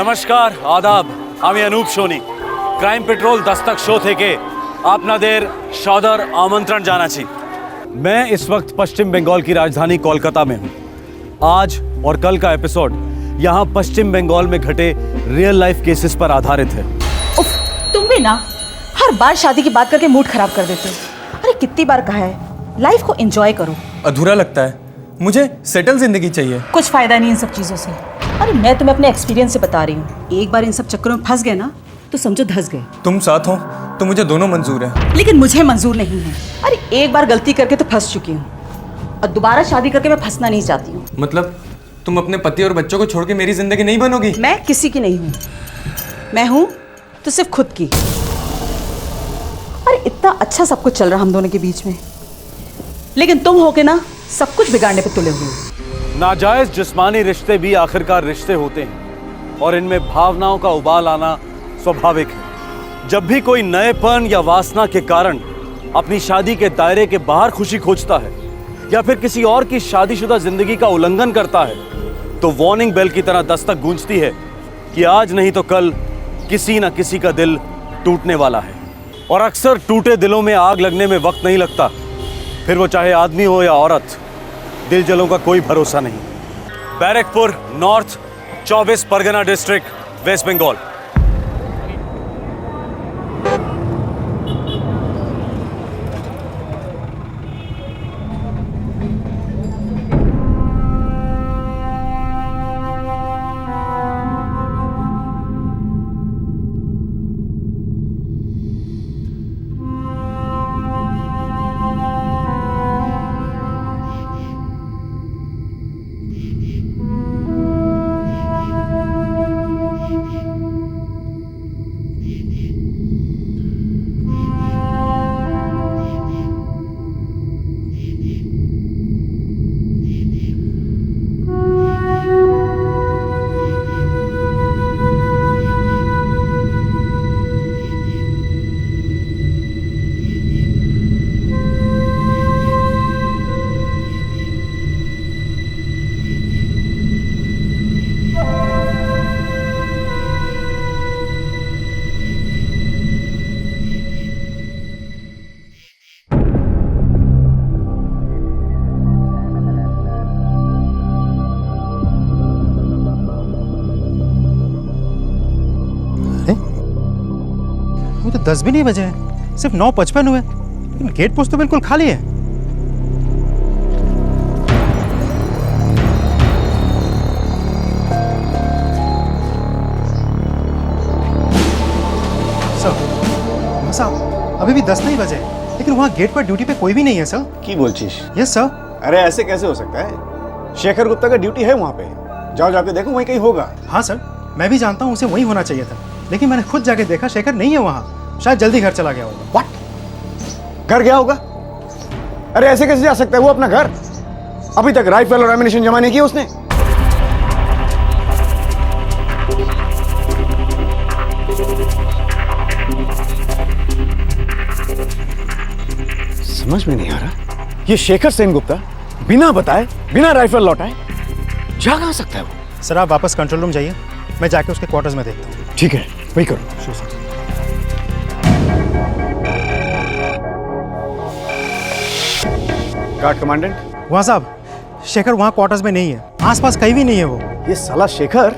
নমস্কার আদাব, আমি Anup Sony. Crime petrol Dastak show থেকে আপনাদের সদর আমন্ত্রণ জানাচ্ছি। मैं इस वक्त पश्चिम बंगाल की राजधानी कोलकाता में हूँ। आज और कल का एपिसोड यहाँ पश्चिम बंगाल में घटे रियल लाइफ केसेस पर आधारित है। उफ, तुम भी ना हर बार शादी की बात करके मूड खराब कर देते हो। अरे कितनी बार कहा है लाइफ को एंजॉय करो। अधूरा लगता है, मुझे सेटल जिंदगी चाहिए। कुछ फायदा नहीं इन सब चीजों से। अरे मैं तुम्हें अपने एक्सपीरियंस से बता रही हूँ, एक बार इन सब चक्करों में फंस गए ना तो समझो धंस गए। तुम साथ हो तो मुझे दोनों मंजूर है। लेकिन मुझे मंजूर नहीं है। अरे एक बार गलती करके तो फंस चुकी हूँ और दोबारा शादी करके मैं फंसना नहीं चाहती हूँ। मतलब तुम अपने पति और बच्चों को छोड़ के मेरी जिंदगी नहीं बनोगी? मैं किसी की नहीं हूँ, मैं हूँ तो सिर्फ खुद की। अरे इतना अच्छा सब कुछ चल रहा हम दोनों के बीच में, लेकिन तुम होके ना सब कुछ बिगाड़ने पे तुले हुए हो। नाजायज जिस्मानी रिश्ते भी आखिरकार रिश्ते होते हैं और इनमें भावनाओं का उबाल आना स्वाभाविक है। जब भी कोई नएपन या वासना के कारण अपनी शादी के दायरे के बाहर खुशी खोजता है या फिर किसी और की शादीशुदा जिंदगी का उल्लंघन करता है तो वार्निंग बेल की तरह दस्तक गूंजती है कि आज नहीं तो कल किसी न किसी का दिल टूटने वाला है। और अक्सर टूटे दिलों में आग लगने में वक्त नहीं लगता, फिर वो चाहे आदमी हो या औरत, दिल जलों का कोई भरोसा नहीं। Barrackpore, north 24 Parganas district, west Bengal. तो 10 भी नहीं बजे हैं, सिर्फ 9:55 हुए, लेकिन गेट पोस्ट तो बिल्कुल खाली है। सर, साहब अभी भी 10 नहीं बजे, लेकिन वहाँ गेट पर ड्यूटी पे कोई भी नहीं है सर। की बोलचिश? Yes sir. अरे ऐसे कैसे हो सकता है? शेखर गुप्ता का ड्यूटी है वहाँ पे, जाओ जाके देखो वहीं कहीं होगा। हाँ सर, मैं भी जानता हूँ उसे वहीं होना चाहिए था, लेकिन मैंने खुद जाके देखा शेखर नहीं है वहाँ, शायद जल्दी घर चला गया होगा। व्हाट? घर गया होगा? अरे ऐसे कैसे जा सकता है वो अपना घर? अभी तक राइफल और एमिनेशन जमा नहीं किया उसने। समझ में नहीं आ रहा, ये शेखर सेनगुप्ता बिना बताए, बिना राइफल लौटाए जा कहां सकता है वो? सर आप वापस कंट्रोल रूम जाइए, मैं जाके उसके क्वार्टर्स में देखता हूँ। ठीक है, वही करो। Sure sir. Guard commandant. वहाँ साहब, शेखर वहाँ क्वार्टर्स में नहीं है, आसपास कहीं भी नहीं है वो। ये साला शेखर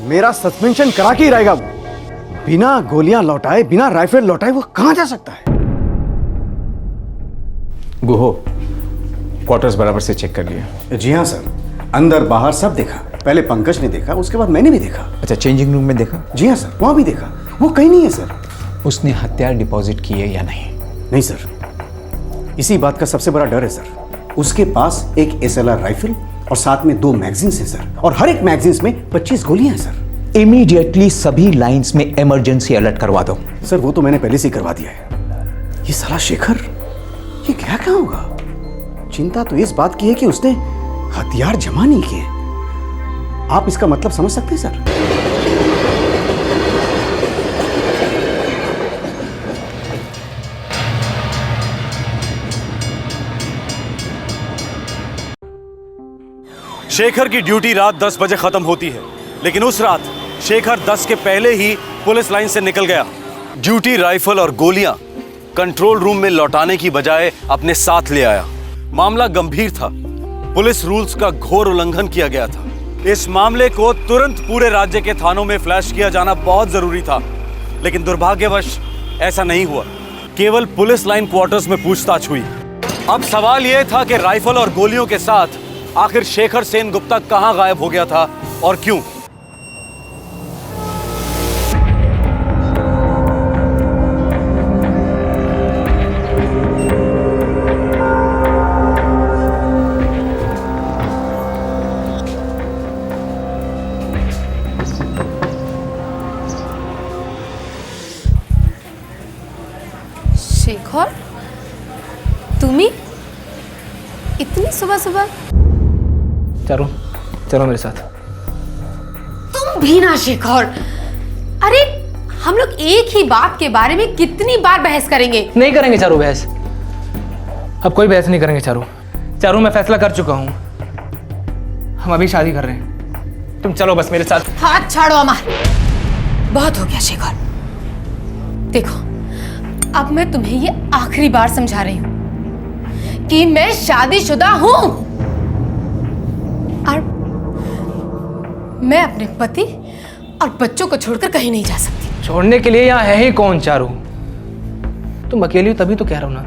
मेरा सस्पेंशन करा के ही रहेगा। वो बिना गोलियां लौटाए, बिना राइफल लौटाए वो कहां जा सकता है? गुहो, क्वार्टर्स बराबर से चेक कर लिया? जी हाँ सर, अंदर बाहर सब देखा। पहले पंकज ने देखा, उसके बाद मैंने भी देखा। अच्छा, चेंजिंग रूम में देखा? जी हाँ सर, वहां भी देखा, वो कहीं नहीं है सर। उसने हथियार डिपॉजिट किए या नहीं? नहीं सर, इसी बात का सबसे बड़ा डर है सर। उसके पास एक SLR राइफल और साथ में 2 मैगजीन्स हैं सर, और हर एक मैगजीन्स में 25 गोलियां हैं सर। इमीडिएटली सभी लाइंस में इमरजेंसी अलर्ट करवा दो। सर वो तो मैंने पहले से ही करवा दिया है। ये साला शेखर, ये क्या कहाँ होगा? चिंता तो इस बात की है कि उसने हथियार जमा नहीं किए। आप इसका मतलब समझ सकते हैं सर? शेखर की ड्यूटी रात 10 बजे खत्म होती है, लेकिन उस रात शेखर 10 के पहले ही पुलिस लाइन से निकल गया। ड्यूटी राइफल और गोलियां कंट्रोल रूम में लौटाने की बजाय अपने साथ ले आया। मामला गंभीर था, पुलिस रूल्स का घोर उल्लंघन किया गया था। इस मामले को तुरंत पूरे राज्य के थानों में फ्लैश किया जाना बहुत जरूरी था, लेकिन दुर्भाग्यवश ऐसा नहीं हुआ। केवल पुलिस लाइन क्वार्टर्स में पूछताछ हुई। अब सवाल यह था कि राइफल और गोलियों के साथ आखिर शेखर सेन गुप्ता कहां गायब हो गया था और क्यों। शेखर, तुम्ही इतनी सुबह सुबह? चलो चलो मेरे साथ। तुम भी ना शेखर। अरे हम लोग एक ही बात के बारे में कितनी बार बहस करेंगे? नहीं करेंगे चारू बहस, अब कोई बहस नहीं करेंगे चारू। चारू मैं फैसला कर चुका हूँ, हम अभी शादी कर रहे हैं। तुम चलो बस मेरे साथ। हाथ छाड़ो अमर, बहुत हो गया शेखर। देखो अब मैं तुम्हें ये आखिरी बार समझा रही हूं कि मैं शादीशुदा हूं और मैं अपने पति और बच्चों को छोड़कर कहीं नहीं जा सकती। छोड़ने के लिए यहाँ है ही कौन चारू? तुम अकेली हो तभी तो कह रहा हूं ना।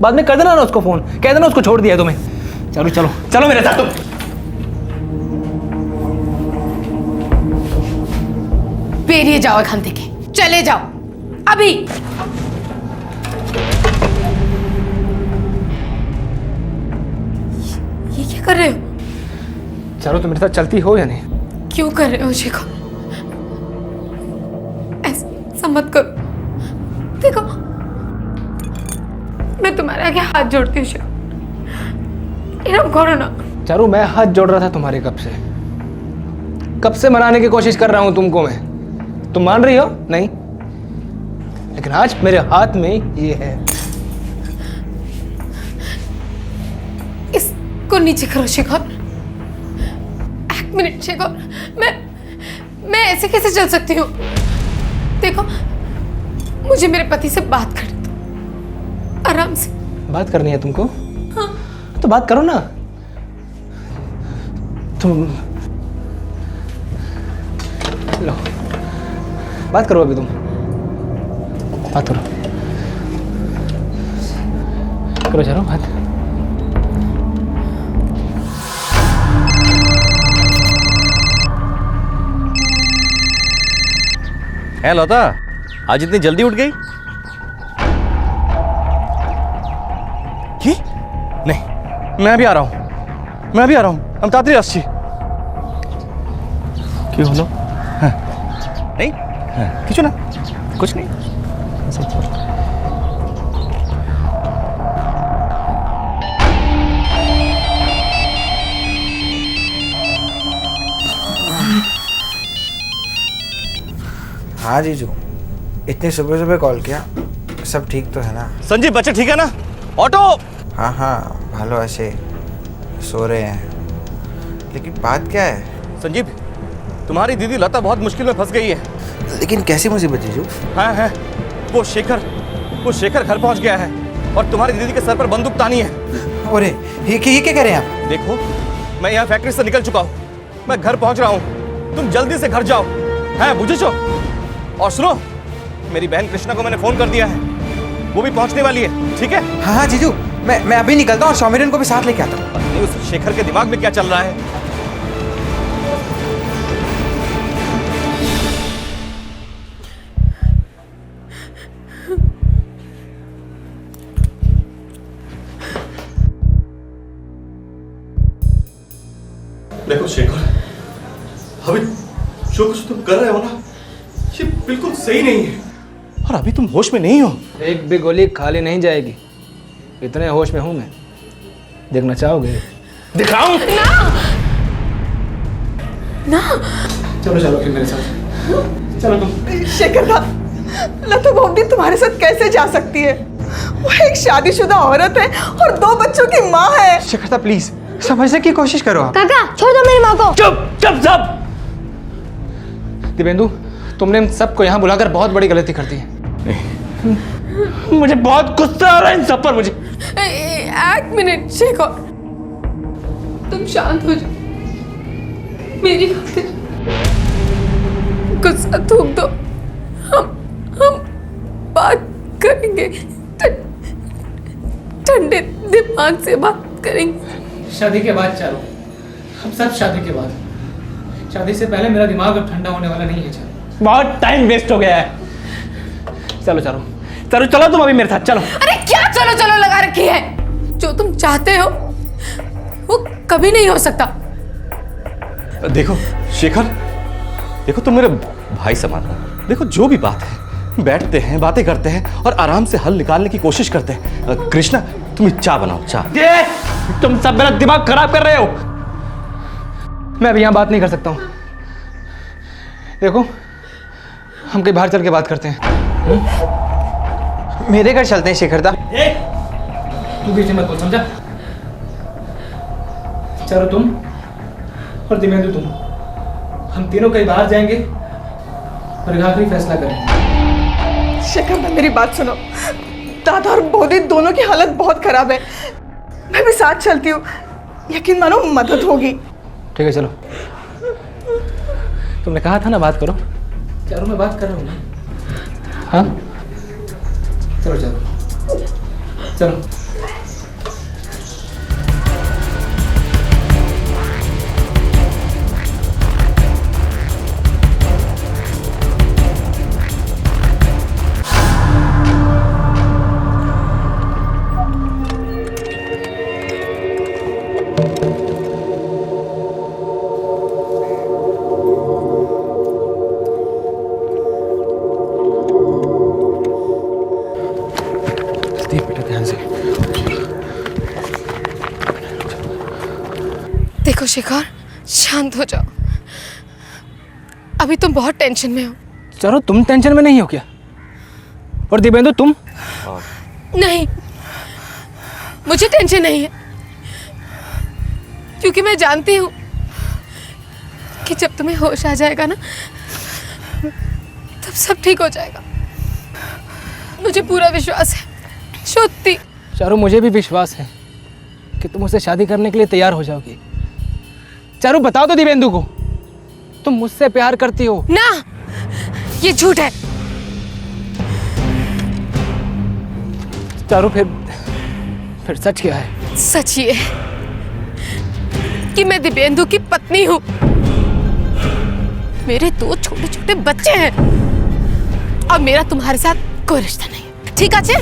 बाद में कर देना ना उसको फोन, कह देना उसको छोड़ दिया तुम्हें। चारू चलो चलो मेरे साथ। तुम बेरिए जाओ एखान থেকে, चले जाओ अभी। ये क्या कर रहे हो? चारू तुम मेरे साथ चलती हो या नहीं? क्यों कर रहे हो शेखर? ऐसा मत करो। देखो मैं तुम्हारे आगे हाथ जोड़ती हूँ शेखर, इरम करो ना। चारू मैं हाथ जोड़ रहा था तुम्हारे कब से मनाने की कोशिश कर रहा हूं तुमको मैं। तुम मान रही हो? नहीं, लेकिन आज मेरे हाथ में ये है। इसको नीचे करो शेखर। एक मिनट शेखर, मैं ऐसे कैसे चल सकती हूँ? देखो मुझे मेरे पति से बात करनी दो, आराम से। बात करनी है तुमको? हाँ। तो बात करो ना तुम। लो बात करो, अभी तुम बात करो। करो चारो बात। है लता, आज इतनी जल्दी उठ गई? কি? नहीं, मैं अभी आ रहा हूँ। हम तातरी আসছি। কি হলো? नहीं, কিছু না, कुछ नहीं। हाँ जीजू, इतनी सुबह सुबह कॉल किया, सब ठीक तो है ना? संजीव बच्चे ठीक है ना? ऑटो। हाँ हाँ भालो ऐसे सो रहे हैं, लेकिन बात क्या है? संजीव, तुम्हारी दीदी लता बहुत मुश्किल में फंस गई है। लेकिन कैसी मुसीबत जीजू? हाँ है, वो शेखर घर पहुंच गया है और तुम्हारी दीदी के सर पर बंदूक तानी है। अरे ये क्या कह रहे हैं आप? देखो मैं यहाँ फैक्ट्री से निकल चुका हूँ, मैं घर पहुंच रहा हूँ, तुम जल्दी से घर जाओ। है बुझे? और सुनो, मेरी बहन कृष्णा को मैंने फोन कर दिया है, वो भी पहुंचने वाली है, ठीक है? हाँ हाँ जीजू, मैं अभी निकलता हूँ और सौमिरन को भी साथ लेके आता हूँ। पता नहीं उस शेखर के दिमाग में क्या चल रहा है। देखो शेखर, अभी जो कुछ तुम कर रहे हो ना, ये बिल्कुल सही नहीं है और अभी तुम होश में नहीं हो। एक भी गोली खाली नहीं जाएगी, इतने होश में हूं मैं। देखना चाहोगे? दिखाऊं? ना चलो चलो फिर मेरे साथ। चलो तुम। शेखर दा, लता बॉम्बी तुम्हारे साथ कैसे जा सकती है? वो एक शादीशुदा औरत है और 2 बच्चों की माँ है। शिखरता प्लीज समझने की कोशिश करो आप। काका छोड़ दो मेरी माँ को। चुप चुप सब। दिव्येंदु, तुमने इन सबको यहाँ बुलाकर बहुत बड़ी गलती कर दी है। मुझे बहुत गुस्सा आ रहा है इन सब पर मुझे। एक मिनट शेखर, तुम शांत हो जाओ, मेरी खातिर गुस्सा थूक दो। हम बात करेंगे, ठंडे दिमाग से बात करेंगे। शादी के बाद चारों, हम सब शादी के बाद। शादी से पहले मेरा दिमाग अब ठंडा होने वाला नहीं है चारों। बहुत टाइम वेस्ट हो गया है। चलो चारों, चलो चलो तुम अभी मेरे साथ चलो। अरे क्या चलो चलो लगा रखी है? जो तुम चाहते हो वो कभी नहीं हो सकता। देखो शेखर, देखो तुम मेरे भाई समान हो। देखो जो भी बात है बैठते हैं, बातें करते हैं और आराम से हल निकालने की कोशिश करते हैं। कृष्णा तुम चाय बनाओ, चाय। तुम सब मेरा दिमाग खराब कर रहे हो। मैं अभी यहाँ बात नहीं कर सकता हूँ। देखो, हम कहीं बाहर चल के बात करते हैं। मेरे घर चलते हैं शेखरदा। तू बीच में मत बोल, समझा? चलो तुम और दिव्येंदु तुम, हम तीनों कहीं बाहर जाएंगे और एक आखिरी फैसला करेंगे। शेखर, मेरी बात सुनो। दादा और बोधी दोनों की हालत बहुत खराब है। मैं भी साथ चलती हूँ, यकीन मानो मदद होगी। ठीक है चलो। तुमने कहा था ना बात करो। चारों मैं बात कर रहा हूँ ना। हाँ चलो चलो चलो। देखो शेखर, शांत हो जाओ। अभी तुम बहुत टेंशन में हो। चलो तुम टेंशन में नहीं हो क्या? और दिव्येंदु तुम? नहीं, मुझे टेंशन नहीं है, क्योंकि मैं जानती हूँ कि जब तुम्हें होश आ जाएगा ना, तब सब ठीक हो जाएगा। मुझे पूरा विश्वास है। सच्ची। चारू, मुझे भी विश्वास है कि तुम उससे शादी करने के लिए तैयार हो जाओगी। चारू बताओ तो दिव्येंदु को, तुम मुझसे प्यार करती हो ना? ये झूठ है। चारू फिर सच क्या है? सच ये है कि मैं दिव्येंदु की पत्नी हूँ। मेरे 2 छोटे छोटे बच्चे हैं और मेरा तुम्हारे साथ कोई रिश्ता नहीं। ठीक है?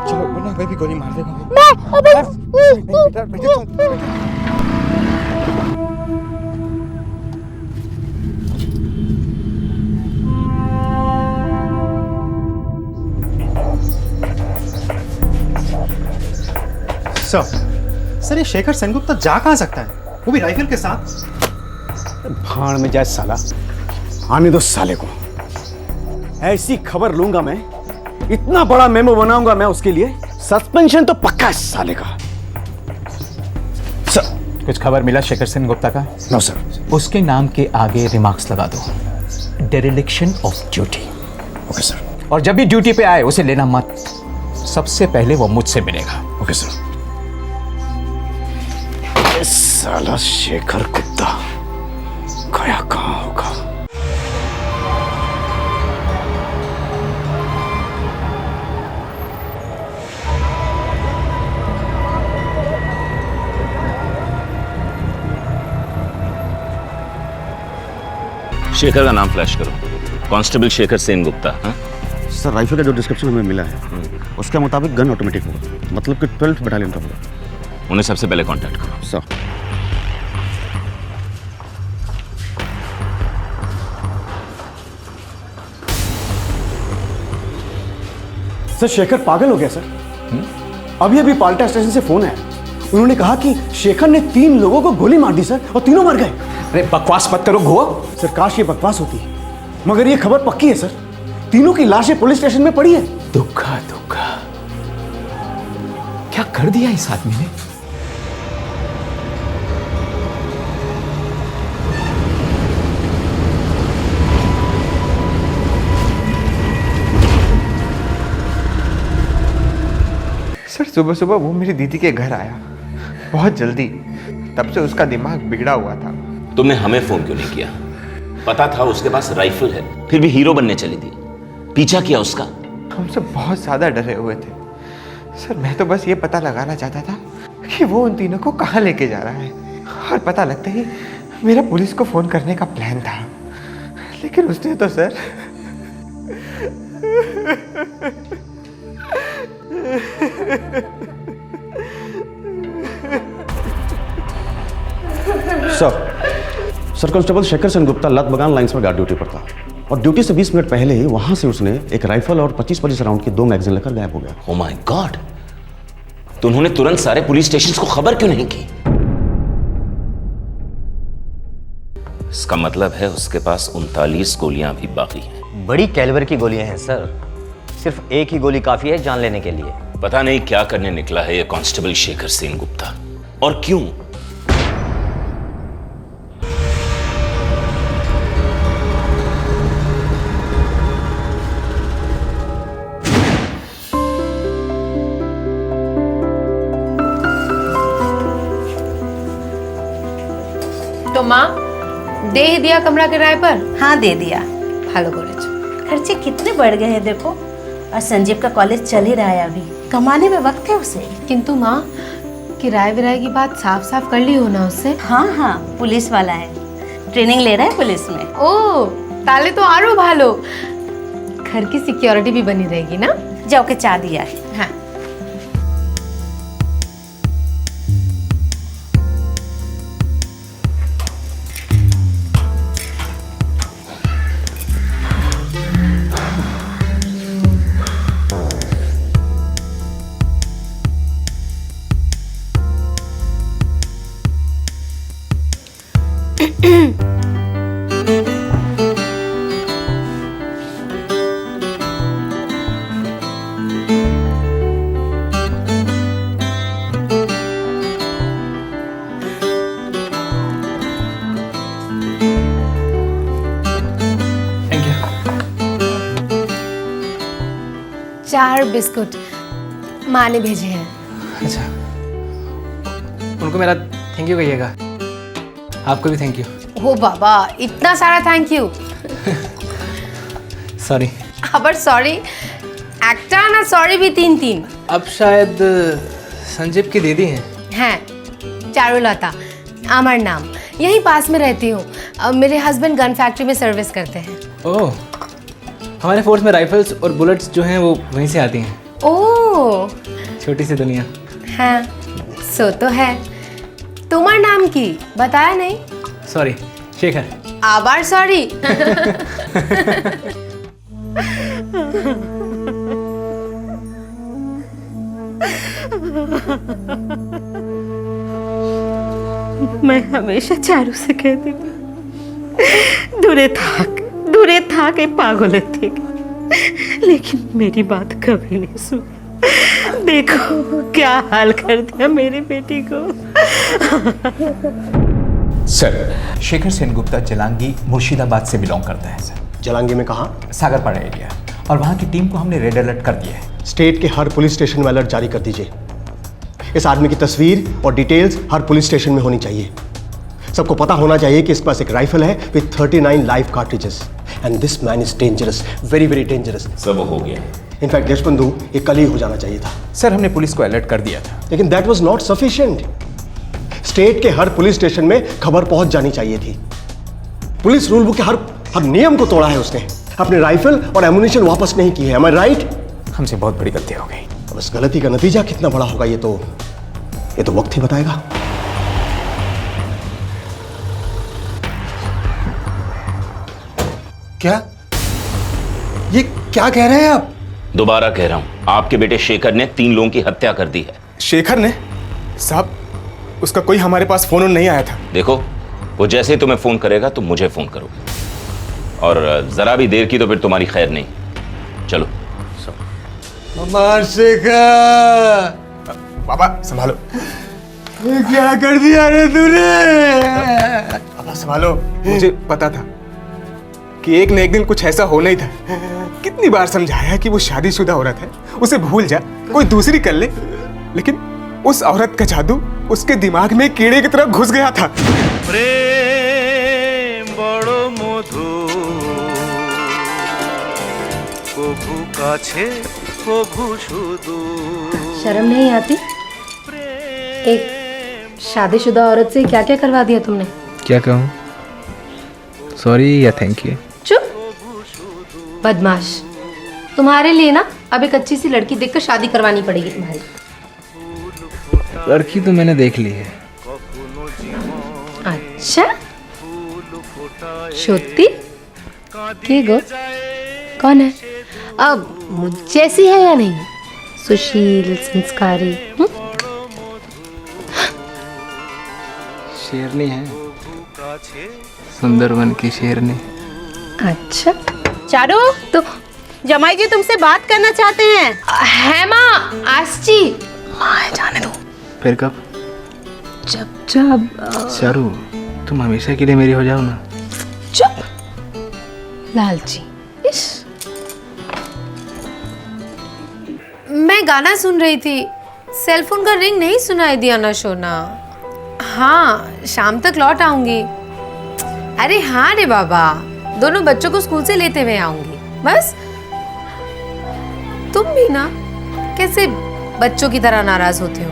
चलो वरना मैं भी गोली मार देगा। सर ये शेखर सेनगुप्ता जा कहाँ सकता है, वो भी राइफल के साथ? भाड़ में जाए साला, आने दो साले को। ऐसी खबर लूंगा मैं, इतना बड़ा मेमो बनाऊंगा मैं उसके लिए, सस्पेंशन तो पक्का है साले का। सर कुछ खबर मिला शेखर सेनगुप्ता का? No sir. उसके नाम के आगे रिमार्क्स लगा दो, dereliction of duty. Okay sir. और जब भी ड्यूटी पे आए उसे लेना मत, सबसे पहले वो मुझसे मिलेगा। Okay sir. ये साला शेखर कुत्ता गया कहाँ होगा? शेखर का नाम फ्लैश करो। कांस्टेबल शेखर सेनगुप्ता। हाँ सर, राइफल का जो डिस्क्रिप्शन हमें मिला है उसके मुताबिक गन ऑटोमेटिक होगा, मतलब कि 12th बटालियन का होगा। उन्हें सबसे पहले कांटेक्ट करो। सर शेखर पागल हो गया सर। अभी पाल्टा स्टेशन से फोन है, उन्होंने कहा कि शेखर ने 3 लोगों को गोली मार दी सर, और तीनों मर गए। अरे बकवास मत करो घुआ। सर काश ये बकवास होती, मगर ये खबर पक्की है सर। तीनों की लाशें पुलिस स्टेशन में पड़ी है। दुखा दुखा, क्या कर दिया इस आदमी ने? सर सुबह सुबह वो मेरी दीदी के घर आया, बहुत जल्दी। तब से उसका दिमाग बिगड़ा हुआ था। तुमने हमें फोन क्यों नहीं किया? पता था उसके पास राइफल है, फिर भी हीरो बनने चली थी। पीछा किया उसका? हम सब बहुत ज्यादा डरे हुए थे सर। मैं तो बस ये पता लगाना चाहता था कि वो उन तीनों को कहाँ लेके जा रहा है, और पता लगते ही मेरा पुलिस को फोन करने का प्लान था, लेकिन उसने तो sir sir constable Shekhar Sengupta लत बगान लाइन्स में गार्ड ड्यूटी पर था, और ड्यूटी से 20 मिनट पहले ही वहां से उसने एक राइफल और 25 राउंड की 2 मैगजीन लेकर गायब हो गया। Oh my God! तो उन्होंने तुरंत सारे पुलिस स्टेशंस को खबर क्यों नहीं की? इसका मतलब है उसके पास 39 गोलियां भी बाकी हैं। बड़ी कैलिबर की गोलियां हैं सर, सिर्फ एक ही गोली काफी है जान लेने के लिए। पता नहीं क्या करने निकला है ये कांस्टेबल शेखर सेनगुप्ता, और क्यों? तो माँ दे ही दिया कमरा किराए पर? हाँ दे दिया। ভালো করেছো। खर्चे कितने बढ़ गए हैं देखो, और संजीव का कॉलेज चल ही रहा है अभी, कमाने में वक्त है उसे। किंतु माँ किराए विराए की बात साफ साफ कर ली हो ना उससे? हाँ हाँ पुलिस वाला है, ट्रेनिंग ले रहा है पुलिस में। ओ ताले तो आरो भालो, घर की सिक्योरिटी भी बनी रहेगी ना। जाओ के चाह दिया है। हाँ थैंक यू। 4 बिस्कुट माँ ने भेजे हैं। अच्छा, उनको मेरा थैंक यू कहिएगा। आपको भी थैंक यू। ओ बाबा इतना सारा थैंक यू। सॉरी। আবার সরি একটা না সরি भी 3-3। अब शायद संजीव की दीदी हैं। हैं चारुलता আমার नाम, यहीं पास में रहती हूँ। मेरे हस्बैंड गन फैक्ट्री में सर्विस करते हैं। ओह, हमारे फोर्स में राइफल्स और बुलेट्स जो हैं वो वहीं से आती हैं। ओह छोटी सी दुनिया। हाँ सो तो है। तुम्हार नाम की बताया नहीं? सॉरी शेखर। আবার সরি। मैं हमेशा चारू से कहती थी दूरे थाक ए पागल थे, लेकिन मेरी बात कभी नहीं सुनी। देखो क्या हाल कर दिया मेरी बेटी को। सर शेखर सेनगुप्ता जलांगी मुर्शिदाबाद से बिलोंग करता है सर। जलांगी में कहाँ? सागरपाड़ा एरिया, और वहाँ की टीम को हमने रेड अलर्ट कर दिया है। स्टेट के हर पुलिस स्टेशन में अलर्ट जारी कर दीजिए। इस आदमी की तस्वीर और डिटेल्स हर पुलिस स्टेशन में होनी चाहिए। सबको पता होना चाहिए कि इसके पास एक राइफल है with 39 live cartridges, and this man is dangerous, very very dangerous. सब हो गया। इनफैक्ट देशबंधु ये कल ही हो जाना चाहिए था। सर हमने पुलिस को अलर्ट कर दिया था, लेकिन that was not sufficient. State के हर पुलिस स्टेशन में खबर पहुंच जानी चाहिए थी। पुलिस रूल बुक के हर नियम को तोड़ा है उसने। अपने राइफल और एमुनिशन वापस नहीं की है। Am I right? हमसे बहुत बड़ी गलती हो गई। अब इस गलती का नतीजा कितना बड़ा होगा ये तो वक्त ही बताएगा। क्या? ये क्या कह रहे हैं आप? दोबारा कह रहा हूं, आपके बेटे शेखर ने 3 लोगों की हत्या कर दी है। शेखर ने? साहब उसका कोई हमारे पास फोन नहीं आया था। देखो, वो जैसे ही तुम्हें फोन करेगा तुम मुझे फोन करो, और जरा भी देर की तो फिर तुम्हारी खैर नहीं। चलो। शेखर, बाबा संभालो। क्या कर दिया रे तूने? बाबा संभालो, मुझे पता था कि एक न एक दिन कुछ ऐसा होना ही था। कितनी बार समझाया कि वो शादीशुदा औरत है, उसे भूल जा, कोई दूसरी कर ले, लेकिन उस औरत का जादू उसके दिमाग में कीड़े की तरह घुस गया था। प्रेम बड़ो मधु कभू काछे कभू सुदूर। शर्म नहीं आती? एक शादीशुदा औरत से क्या क्या करवा दिया तुमने? क्या कहूँ, सॉरी या थैंक यू? चुप, बदमाश। तुम्हारे लिए ना अब एक अच्छी सी लड़की देखकर शादी करवानी पड़ेगी तुम्हारी। लड़की तो मैंने देख ली है। अच्छा, श्रुति की गो कौन है? अब मुझ जैसी है या नहीं? सुशील, संस्कारी। शेरनी है, सुंदर वन की शेरनी। अच्छा चारू, तो जमाई जी तुमसे बात करना चाहते हैं। है माँ, आज जी। माँ जाने दो। फिर कब? जब जब चारू, तुम हमेशा के लिए मेरी हो जाओ ना। चुप, लालची। इस मैं गाना सुन रही थी, सेलफोन का रिंग नहीं सुनाई दिया ना सोना। हाँ, शाम तक लौट आऊंगी। अरे हाँ रे बाबा, दोनों बच्चों को स्कूल से लेते हुए आऊंगी बस। तुम भी ना कैसे बच्चों की तरह नाराज होते हो।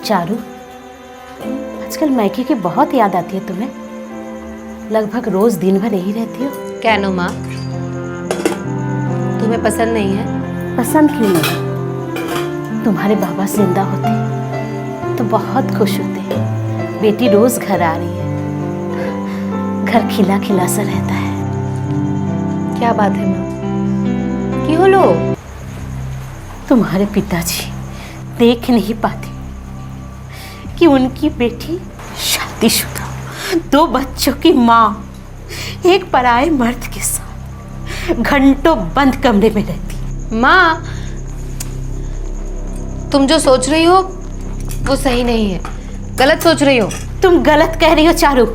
चारू, आजकल मायके की बहुत याद आती है तुम्हें? लगभग रोज दिन भर यही रहती हो। क्या नो माँ, तुम्हें पसंद नहीं है? पसंद क्यों नहीं? तुम्हारे बाबा जिंदा होते तो बहुत खुश होते। बेटी रोज घर आ रही है, घर खिला खिला सा रहता है। क्या बात है माँ, क्यों लो? तुम्हारे पिताजी देख नहीं पाते कि उनकी बेटी शादीशुदा, 2 बच्चों की माँ, एक पराये मर्द के साथ घंटों बंद कमरे में रहती। माँ, तुम जो सोच रही हो वो सही नहीं है, गलत सोच रही हो। तुम गलत कह रही हो चारू,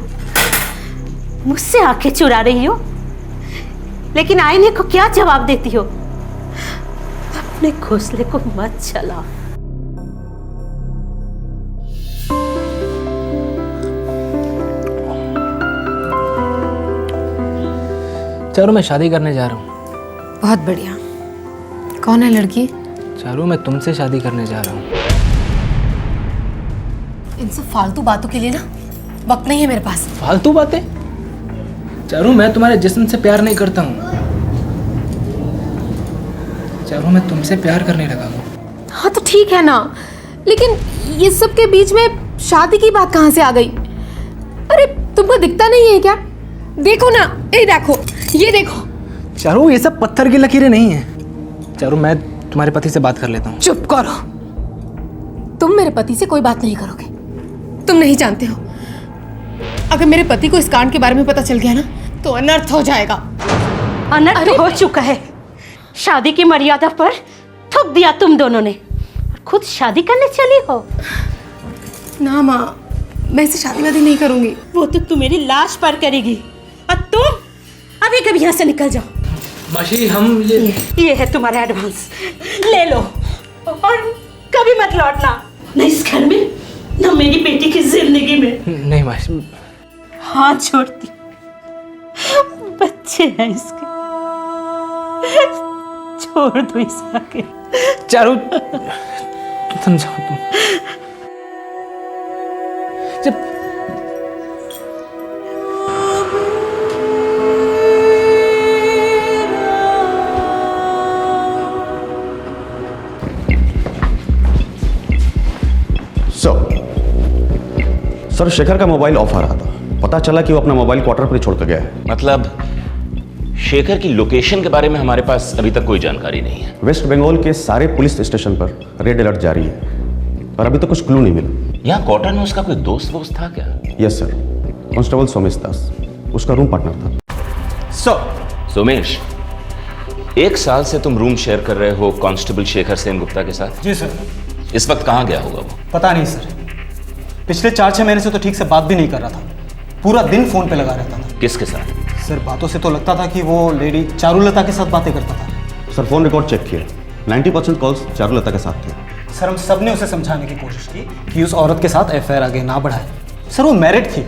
मुझसे आंखें चुरा रही हो, लेकिन आईने को क्या जवाब देती हो? अपने घोंसले को मत चलाओ। चारू, मैं शादी करने जा रहा हूँ। बहुत बढ़िया। कौन है लड़की? चारू, मैं तुमसे शादी करने जा रहा हूँ। इन सब फालतू बातों के लिए ना वक्त नहीं है मेरे पास। फालतू बातें? चारू, मैं तुम्हारे जिस्म से प्यार नहीं करता हूँ। चारू, मैं तुमसे प्यार करने लगा हूँ। हाँ तो ठीक है ना, लेकिन ये सब के बीच में शादी की बात कहाँ से आ गई? अरे तुमको दिखता नहीं है क्या? देखो ना, ये देखो, ये देखो। चारू, ये सब पत्थर की लकीरें नहीं हैं। चारू, मैं तुम्हारे पति से बात कर लेता हूँ। चुप करो, तुम मेरे पति से कोई बात नहीं करोगे। तुम नहीं जानते हो, अगर मेरे पति को इस कांड के बारे में पता चल गया ना तो अनर्थ हो जाएगा। अनर्थ हो चुका है। शादी की मर्यादा पर थूक दिया तुम दोनों ने, और खुद शादी करने चली हो। ना माँ, मैं इसे शादी वादी नहीं करूंगी। वो तो तू मेरी लाश पर करेगी, और तुम अभी कभी यहाँ से निकल जाओ। मासी, हम ये है तुम्हारा एडवांस, ले लो और कभी मत लौटना, न इस घर में न मेरी बेटी की जिंदगी में। नहीं मासी। हाथ छोड़ती, बच्चे हैं इसके, छोड़ दो इसका के। चारू, समझाओ तुम। जब सर, शेखर का मोबाइल ऑफ आ रहा था। पता चला कि वो अपना मोबाइल क्वार्टर पर छोड़ कर गया है। मतलब शेखर की लोकेशन के बारे में हमारे पास अभी तक कोई जानकारी नहीं है। वेस्ट बंगाल के सारे पुलिस स्टेशन पर रेड अलर्ट जारी है और अभी तक कुछ क्लू नहीं मिला। यहाँ क्वार्टर में उसका कोई दोस्त वोस्त था क्या? यस सर, कांस्टेबल सोमेश दास उसका रूम पार्टनर था। सोमेश, 1 साल से तुम रूम शेयर कर रहे हो कांस्टेबल शेखर सेनगुप्ता के साथ? जी सर। इस वक्त कहाँ गया होगा वो? पता नहीं सर, पिछले 4-6 महीने से तो ठीक से बात भी नहीं कर रहा था, पूरा दिन फोन पे लगा रहता था। किसके साथ? सर बातों से तो लगता था कि वो लेडी चारुलता के साथ बातें करता था। सर फोन रिकॉर्ड चेक किया, 90% कॉल्स चारुलता के साथ थे। सर हम सब ने उसे समझाने की कोशिश की कि उस औरत के साथ एफआईआर आगे ना बढ़ाए। सर वो मैरिड थी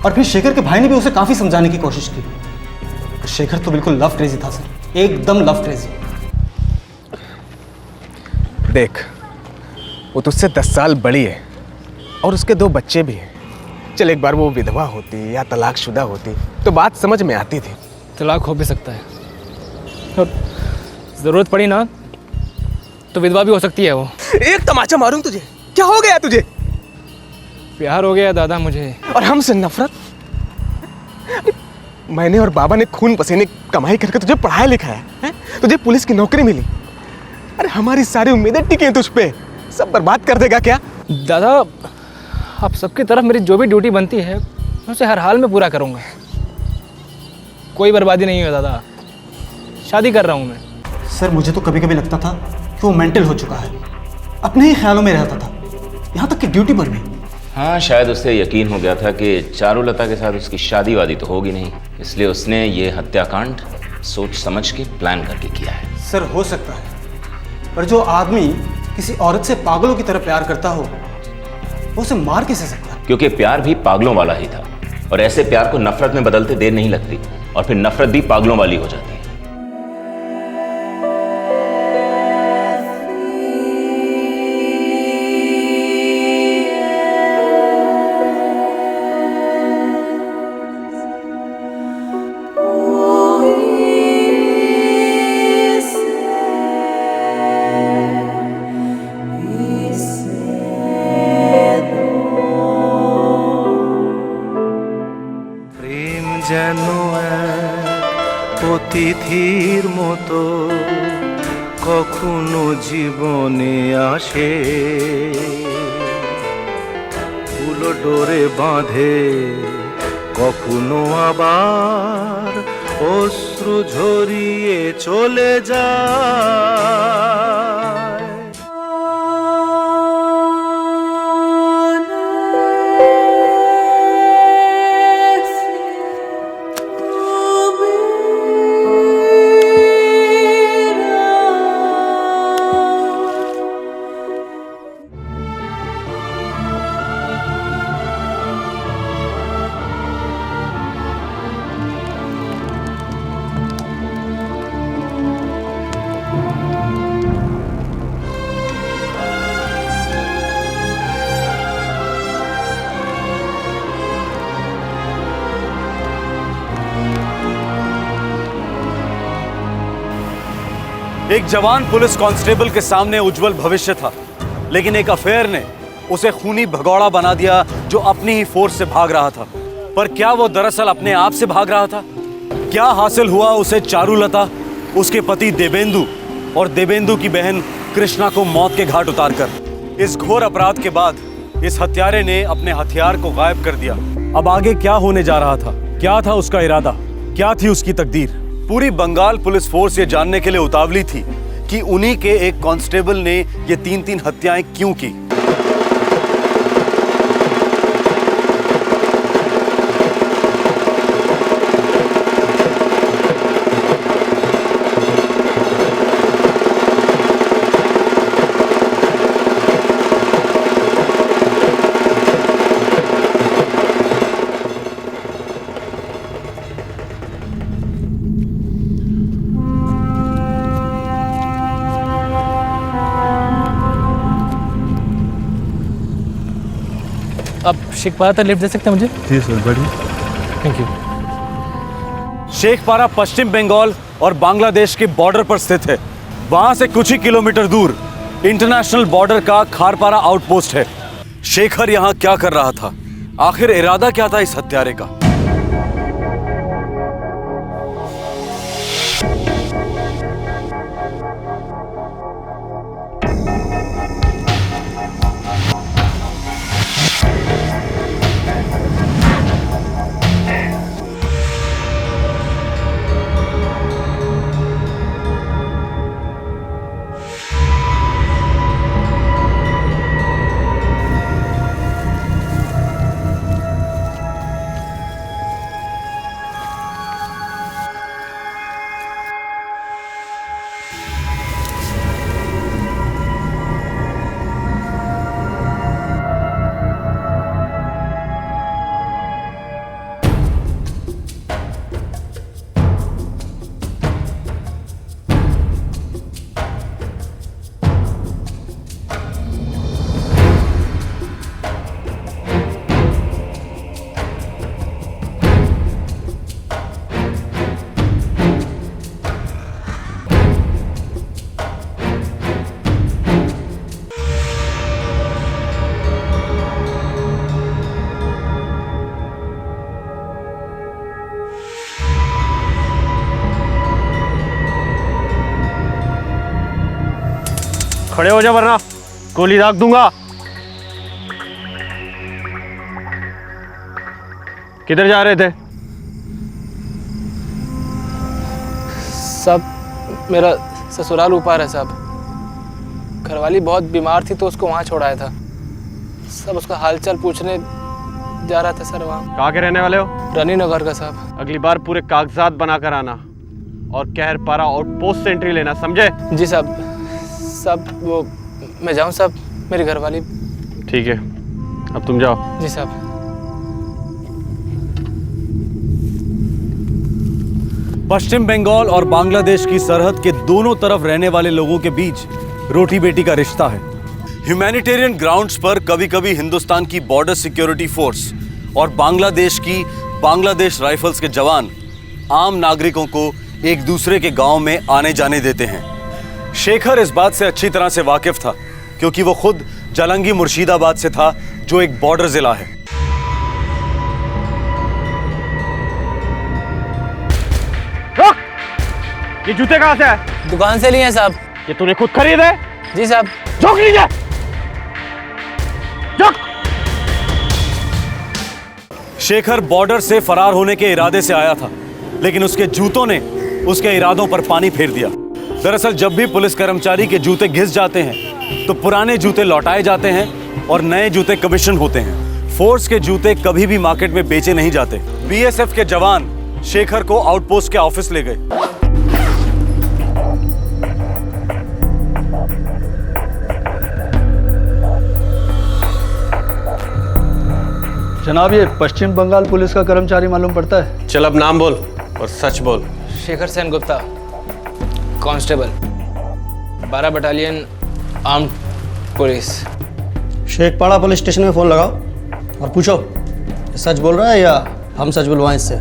और फिर शेखर के भाई ने भी उसे काफ़ी समझाने की कोशिश की। शेखर तो बिल्कुल लव क्रेजी था सर, एकदम लव क्रेजी। देख, वो तुझसे 10 साल बड़ी है और उसके 2 बच्चे भी हैं। चल एक बार वो विधवा होती या तलाकशुदा होती तो बात समझ में आती थी। तलाक हो भी सकता है, और ज़रूरत पड़ी ना तो विधवा भी हो सकती है वो। एक तमाचा मारूं तुझे, क्या हो गया तुझे? प्यार हो गया दादा मुझे। और हमसे नफरत? मैंने और बाबा ने खून पसीने कमाई करके तुझे पढ़ाया लिखाया है, तुझे पुलिस की नौकरी मिली। अरे हमारी सारी उम्मीदें टिकी हैं तुझ पे, सब बर्बाद कर देगा क्या? दादा आप सबकी तरफ मेरी जो भी ड्यूटी बनती है मैं उसे हर हाल में पूरा करूँगा। कोई बर्बादी नहीं है दादा, शादी कर रहा हूँ मैं। सर मुझे तो कभी कभी लगता था कि वो मेंटल हो चुका है, अपने ही ख्यालों में रहता था, यहाँ तक कि ड्यूटी पर भी। हाँ, शायद उसे यकीन हो गया था कि चारुलता के साथ उसकी शादी वादी तो होगी नहीं, इसलिए उसने ये हत्याकांड सोच समझ के प्लान करके किया है। सर हो सकता है, पर जो आदमी किसी औरत से पागलों की तरह प्यार करता हो वो उसे मार कैसे सकता है? क्योंकि प्यार भी पागलों वाला ही था, और ऐसे प्यार को नफरत में बदलते देर नहीं लगती, और फिर नफरत भी पागलों वाली हो जाती है। যেন এক অতিথির মতো কখনো জীবনে আসে, ফুলো ডোরে বাঁধে, কখনো আবার অশ্রু ঝরিয়ে চলে যায়। एक जवान पुलिस कांस्टेबल के सामने उज्जवल भविष्य था, लेकिन एक अफेयर ने उसे खूनी भगौड़ा बना दिया जो अपनी ही फोर्स से भाग रहा था। पर क्या वो दरअसल अपने आप से भाग रहा था? क्या हासिल हुआ उसे चारुलता, उसके पति देवेंदु और देवेंदु की बहन कृष्णा को मौत के घाट उतारकर? इस घोर अपराध के बाद इस हत्यारे ने अपने हथियार को गायब कर दिया। अब आगे क्या होने जा रहा था? क्या था उसका इरादा? क्या थी उसकी तकदीर? पूरी बंगाल पुलिस फोर्स ये जानने के लिए उतावली थी कि उन्हीं के एक कांस्टेबल ने ये 3-3 हत्याएं क्यों की। आप शेखपारा तक लिफ्ट दे सकते हैं मुझे? जी सर, बढ़िया, थैंक यू। शेखपारा पश्चिम बंगाल और बांग्लादेश के बॉर्डर पर स्थित है। वहां से कुछ ही किलोमीटर दूर इंटरनेशनल बॉर्डर का खारपारा आउटपोस्ट है। शेखर यहां क्या कर रहा था? आखिर इरादा क्या था इस हत्यारे का? खड़े हो जा वरना गोली दाग दूंगा। किधर जा रहे थे? सब मेरा ससुराल ऊपर है साहब। घरवाली बहुत बीमार थी तो उसको वहाँ छोड़ाया था। सब उसका हालचाल पूछने जा रहा था सर वहाँ। कहाँ के रहने वाले हो? रानी नगर का साहब। अगली बार पूरे कागजात बनाकर आना और कहरपारा आउटपोस्ट से एंट्री लेना, समझे? जी साहब। सब वो मैं जाऊँ साहब, मेरी घरवाली। ठीक है, अब तुम जाओ। जी साहब। पश्चिम बंगाल और बांग्लादेश की सरहद के दोनों तरफ रहने वाले लोगों के बीच रोटी बेटी का रिश्ता है। ह्यूमैनिटेरियन ग्राउंड्स पर कभी कभी हिंदुस्तान की बॉर्डर सिक्योरिटी फोर्स और बांग्लादेश की बांग्लादेश राइफल्स के जवान आम नागरिकों को एक दूसरे के गांव में आने जाने देते हैं। शेखर इस बात से अच्छी तरह से वाकिफ था क्योंकि वो खुद जालंगी मुर्शिदाबाद से था, जो एक बॉर्डर जिला है। ये जूते कहाँ से है? दुकान से लिए हैं साहब। ये तूने खुद खरीदे? जी साहब। झोंक लीजिए। शेखर बॉर्डर से फरार होने के इरादे से आया था, लेकिन उसके जूतों ने उसके इरादों पर पानी फेर दिया। दरअसल जब भी पुलिस कर्मचारी के जूते घिस जाते हैं तो पुराने जूते लौटाए जाते हैं और नए जूते कमीशन होते हैं। फोर्स के जूते कभी भी मार्केट में बेचे नहीं जाते। बीएसएफ के जवान शेखर को आउटपोस्ट के ऑफिस ले गए। जनाब, ये पश्चिम बंगाल पुलिस का कर्मचारी मालूम पड़ता है? चल अब नाम बोल और सच बोल। Shekhar Sen Gupta, constable, 12 battalion armed police. Shekhpara police station में फ़ोन लगाओ और पूछो सच बोल रहा है या हम सच बुलवाएं इससे।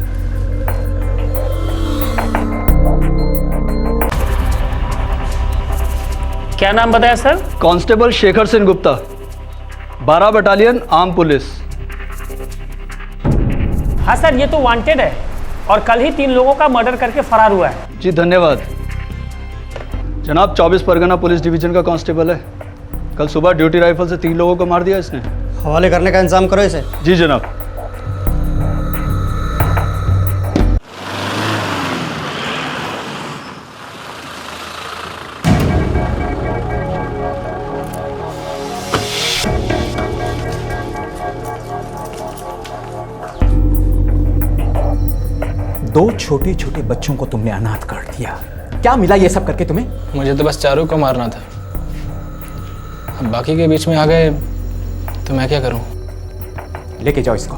क्या नाम बताया sir? Constable Shekhar Sen Gupta, 12 battalion arm police. हाँ सर, ये तो वांटेड है और कल ही 3 लोगों का मर्डर करके फरार हुआ है। जी धन्यवाद जनाब। 24 परगना पुलिस डिवीजन का कांस्टेबल है। कल सुबह ड्यूटी राइफल से 3 लोगों को मार दिया इसने। हवाले करने का इंतजाम करो इसे। जी जनाब। दो छोटे छोटे बच्चों को तुमने अनाथ कर दिया। क्या मिला ये सब करके तुम्हें? मुझे तो बस चारू को मारना था। अब बाकी के बीच में आ गए तो मैं क्या करूं? लेके जाओ इसको।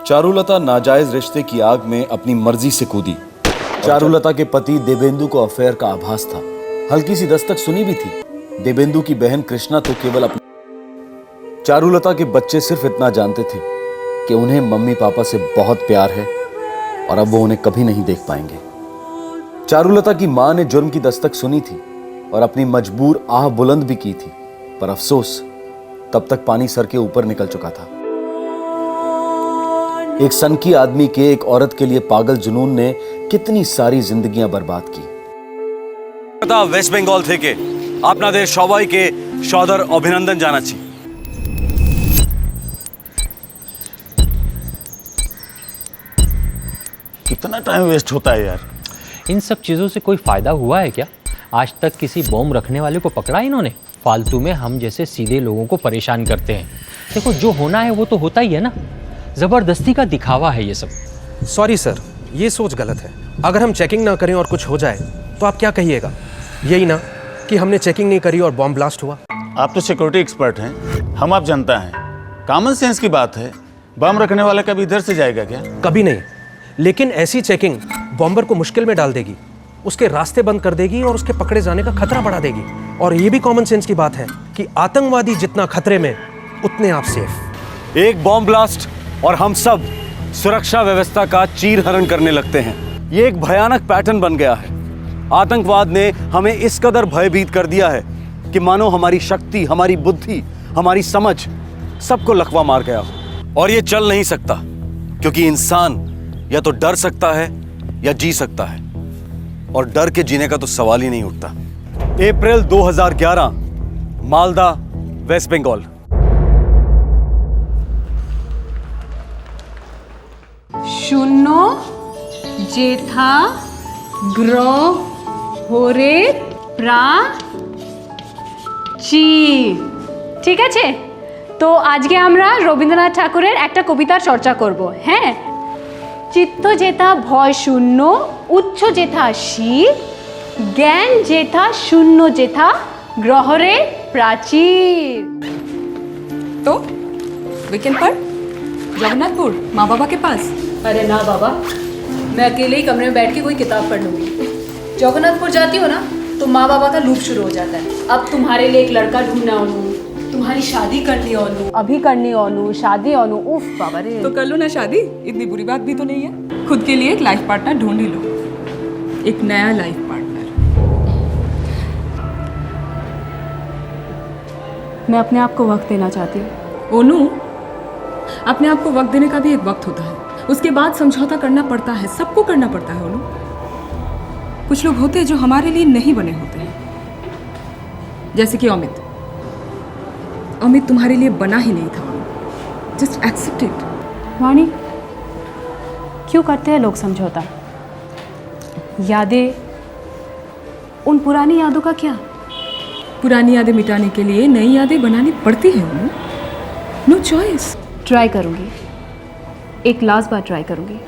चारुलता नाजायज रिश्ते की आग में अपनी मर्जी से कूदी। चारुलता के पति देवेंदु को अफेयर का आभास था। हल्की सी दस्तक सुनी भी थी। देवेंदु की बहन कृष्णा तो केवल अपनी। चारुलता के बच्चे सिर्फ इतना जानते थे कि उन्हें मम्मी पापा से बहुत प्यार है और अब वो उन्हें कभी नहीं देख पाएंगे। चारुलता की मां ने जुर्म की दस्तक सुनी थी और अपनी मजबूर आह बुलंद भी की थी, पर अफसोस तब तक पानी सर के ऊपर निकल चुका था। एक सनकी आदमी के एक औरत के लिए पागल जुनून ने कितनी सारी जिंदगियां बर्बाद की। वेस्ट बंगाल থেকে আপনাদের সবাইকে সদর অভিনন্দন জানাচ্ছি। कितना टाइम वेस्ट होता है यार। इन सब चीज़ों से कोई फ़ायदा हुआ है क्या? आज तक किसी बॉम्ब रखने वाले को पकड़ा इन्होंने? फालतू में हम जैसे सीधे लोगों को परेशान करते हैं। देखो, जो होना है वो तो होता ही है ना। ज़बरदस्ती का दिखावा है ये सब। सॉरी सर, ये सोच गलत है। अगर हम चेकिंग ना करें और कुछ हो जाए तो आप क्या कहिएगा? यही ना कि हमने चेकिंग नहीं करी और बॉम्ब ब्लास्ट हुआ। आप तो सिक्योरिटी एक्सपर्ट हैं, हम आप जनता हैं। कॉमन सेंस की बात है। बम रखने वाला कभी इधर से जाएगा क्या? कभी नहीं, लेकिन ऐसी चेकिंग बॉम्बर को मुश्किल में डाल देगी, उसके रास्ते बंद कर देगी और उसके पकड़े जाने का खतरा बढ़ा देगी। और ये भी कॉमन सेंस की बात है कि आतंकवादी जितना खतरे में उतने आप सेफ। एक बॉम्ब ब्लास्ट और हम सब सुरक्षा व्यवस्था का चीरहरण करने लगते हैं। ये एक भयानक पैटर्न बन गया है। आतंकवाद ने हमें इस कदर भयभीत कर दिया है कि मानो हमारी शक्ति, हमारी बुद्धि, हमारी समझ सबको लकवा मार गया हो। और ये चल नहीं सकता, क्योंकि इंसान या तो डर सकता है या जी सकता है, और डर के जीने का तो सवाल ही नहीं उठता। अप्रैल 2011, मालदा, वेस्ट बंगाल। शून्य जेठा ग्रह होरे প্রাচী। ঠিক আছে, তো আজকে আমরা রবীন্দ্রনাথ ঠাকুরের একটা কবিতার চর্চা করব। হ্যাঁ, চিত্ত যেথা ভয় শূন্য, উচ্চ যেথা শীত, জ্ঞান যেথা শূন্য যেথা গ্রহরে प्राचीर। तो वीकेंड पर जगन्नाथपुर माँ बाबा के पास? अरे ना बाबा, मैं अकेले ही कमरे में बैठ के कोई किताब पढ़ लूँगी। जगन्नाथपुर जाती हो ना तो माँ बाबा का लूप शुरू हो जाता है। अब तुम्हारे लिए एक लड़का ढूंढना ओनू, तुम्हारी शादी करनी ओनू, अभी करनी ओनू, शादी ओनू। उफ बाबा रे। तो कर लो ना शादी, इतनी बुरी बात भी तो नहीं है। खुद के लिए एक लाइफ पार्टनर ढूंढ ही लो, एक नया लाइफ पार्टनर। मैं अपने आप को वक्त देना चाहती हूँ। ओनू, अपने आप को वक्त देने का भी एक वक्त होता है, उसके बाद समझौता करना पड़ता है, सबको करना पड़ता है। ओनू, कुछ लोग होते हैं जो हमारे लिए नहीं बने होते हैं, जैसे कि अमित। अमित तुम्हारे लिए बना ही नहीं था। Just accept it. वाणी, क्यों करते हैं लोग समझौता? यादें, उन पुरानी यादों का क्या? पुरानी यादें मिटाने के लिए नई यादें बनानी पड़ती हैं। No choice. ट्राई करूँगी, एक लास्ट बार ट्राई करूँगी।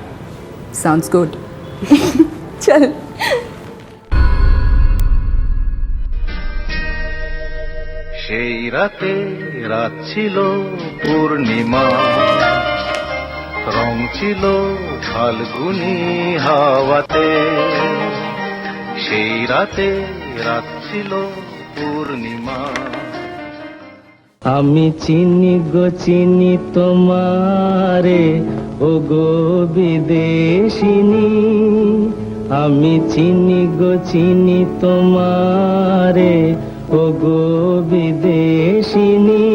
Sounds good. चल। সেই রাতে রাত ছিল পূর্ণিমা, রং ছিল ফাল্গুনি হাওয়াতে। সেই রাতে রাত ছিল পূর্ণিমা। আমি চিনি গো চিনি তোমারে, ও গো বিদেশিনী। আমি চিনি গো চিনি তোমারে, ও গো বিদেশিনী।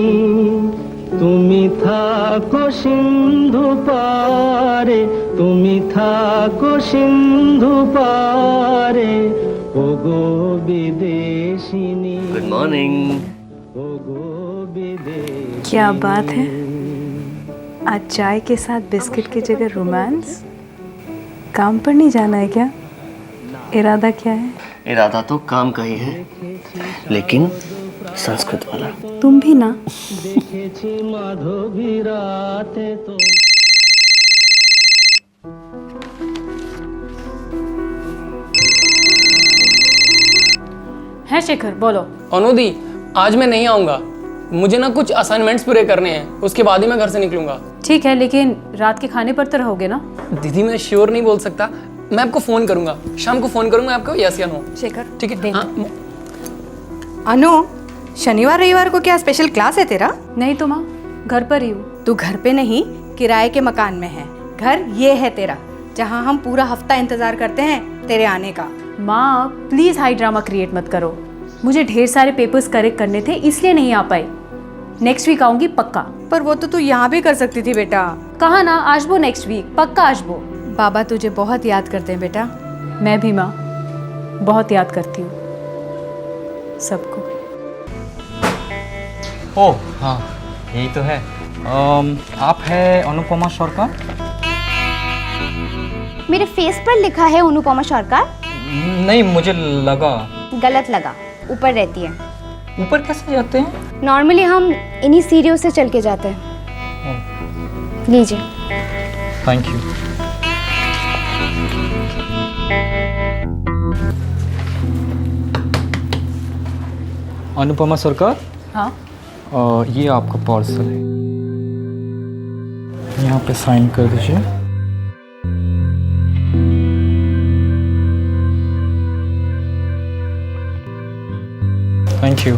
তুমি থাকো সিন্ধু পারে, তুমি থাকো সিন্ধু পারে, ও গো বিদেশিনী। Good morning. क्या बात है, आज चाय के साथ बिस्किट की जगह रोमांस। काम पर नहीं जाना है क्या? इरादा क्या है? इरादा तो काम का ही है, लेकिन संस्कृत वाला। तुम भी ना। দেখেছি মাধবী রাতে তো। है शेखर, बोलो। अनुदी, आज मैं नहीं आऊँगा, मुझे ना कुछ असाइनमेंट्स पूरे करने हैं, उसके बाद ही मैं घर से निकलूंगा। ठीक है, लेकिन रात के खाने पर तो रहोगे ना? दीदी मैं श्योर नहीं बोल सकता, मैं आपको फ़ोन करूंगा, शाम को फ़ोन करूंगा आपको, यस या नो। शेखर, ठीक है। हाँ, अनु, शनिवार रविवार को क्या स्पेशल क्लास है तेरा? नहीं तो माँ, घर पर ही हूँ। तू घर पे नहीं, किराए के मकान में है। घर ये है तेरा, जहाँ हम पूरा हफ्ता इंतजार करते हैं तेरे आने का। माँ प्लीज़ हाई ड्रामा क्रिएट मत करो, मुझे ढेर सारे पेपर्स करेक्ट करने थे इसलिए नहीं आ पाई। नेक्स्ट वीक आऊँगी पक्का। पर वो तो तू यहाँ भी कर सकती थी बेटा। कहा ना आजबो नेक्स्ट वीक, पक्का आजबो। बाबा तुझे बहुत याद करते हैं बेटा। मैं भी माँ बहुत याद करती हूँ सबको। ओह हाँ, यही तो है। आप है अनुपमा सरकार? मेरे फेस पर लिखा है अनुपमा सरकार। नहीं, मुझे लगा। गलत लगा, ऊपर रहती है। ऊपर कैसे जाते हैं? नॉर्मली हम इन्हीं सीढ़ियों से चल के जाते हैं। लीजिए। Thank you. अनुपमा सरकार, हाँ ये आपका पार्सल है, यहाँ पे साइन कर दीजिए। Thank you.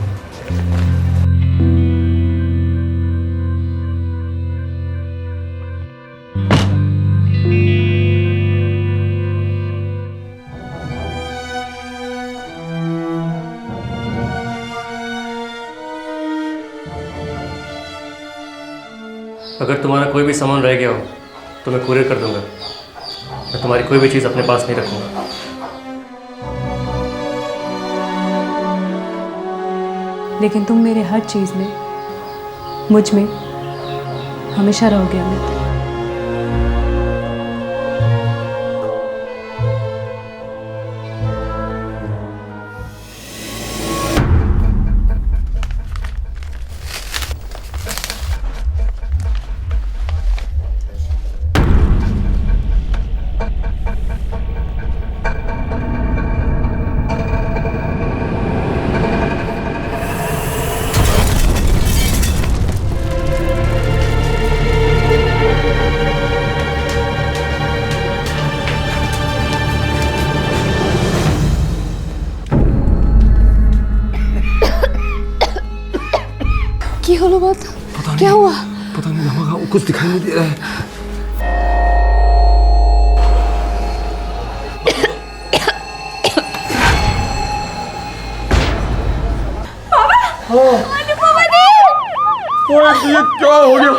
अगर तुम्हारा कोई भी सामान रह गया हो तो मैं कुरियर कर दूंगा। मैं तुम्हारी कोई भी चीज़ अपने पास नहीं रखूंगा। लेकिन तुम मेरे हर चीज़ में, मुझ में हमेशा रहोगे अमित। কি হলো বাত? क्या हुआ? पता नहीं हमारा कुछ दिखाई नहीं दे रहा है। ये क्या हो गया?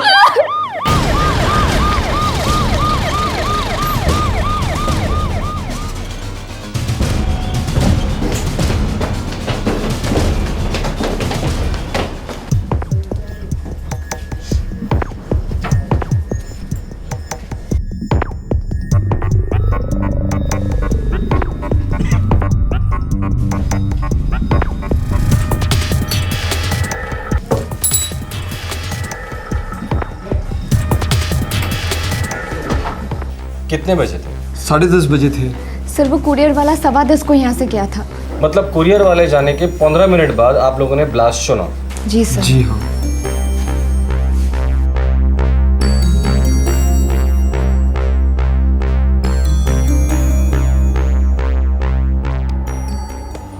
कितने बजे थे? 10:30 बजे थे। सर वो कुरियर वाला 10:15 को यहाँ से गया था। मतलब कुरियर वाले जाने के 15 मिनट बाद आप लोगों ने ब्लास्ट सुना? जी सर। जी हाँ।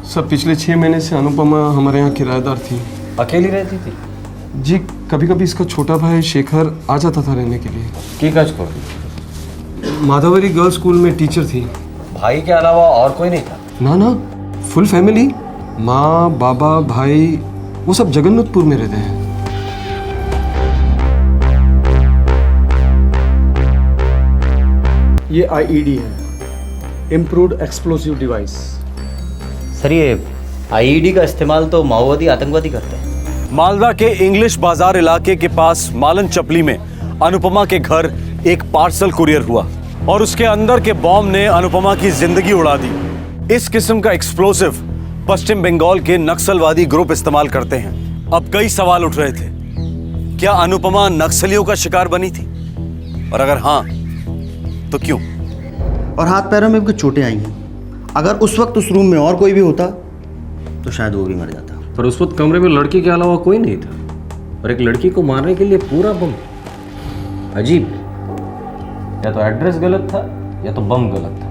सर पिछले 6 महीने से अनुपमा हमारे यहाँ किराएदार थी। अकेली रहती थी? जी कभी कभी इसका छोटा भाई शेखर आ जाता था रहने के लिए। की काज को माधवरी गर्ल्स स्कूल में टीचर थी। भाई के अलावा और कोई नहीं था? ना ना, फुल फैमिली, माँ बाबा भाई वो सब जगन्नाथपुर में रहते हैं। ये IED है, इम्प्रूव्ड एक्सप्लोसिव डिवाइस। सर ये IED का इस्तेमाल तो माओवादी आतंकवादी करते हैं। मालदा के इंग्लिश बाजार इलाके के पास मालन चपली में अनुपमा के घर एक पार्सल कुरियर हुआ और उसके अंदर के बॉम्ब ने अनुपमा की जिंदगी उड़ा दी। इस किस्म का एक्सप्लोसिव पश्चिम बंगाल के नक्सलवादी ग्रुप इस्तेमाल करते हैं। अब कई सवाल उठ रहे थे, क्या अनुपमा नक्सलियों का शिकार बनी थी? और अगर हाँ तो क्यों? और हाथ पैरों में भी कुछ चोटें आई हैं। अगर उस वक्त उस रूम में और कोई भी होता तो शायद वो भी मर जाता। पर उस वक्त कमरे में लड़की के अलावा कोई नहीं था और एक लड़की को मारने के लिए पूरा बम। अजीब, या तो एड्रेस गलत था या तो बम गलत था।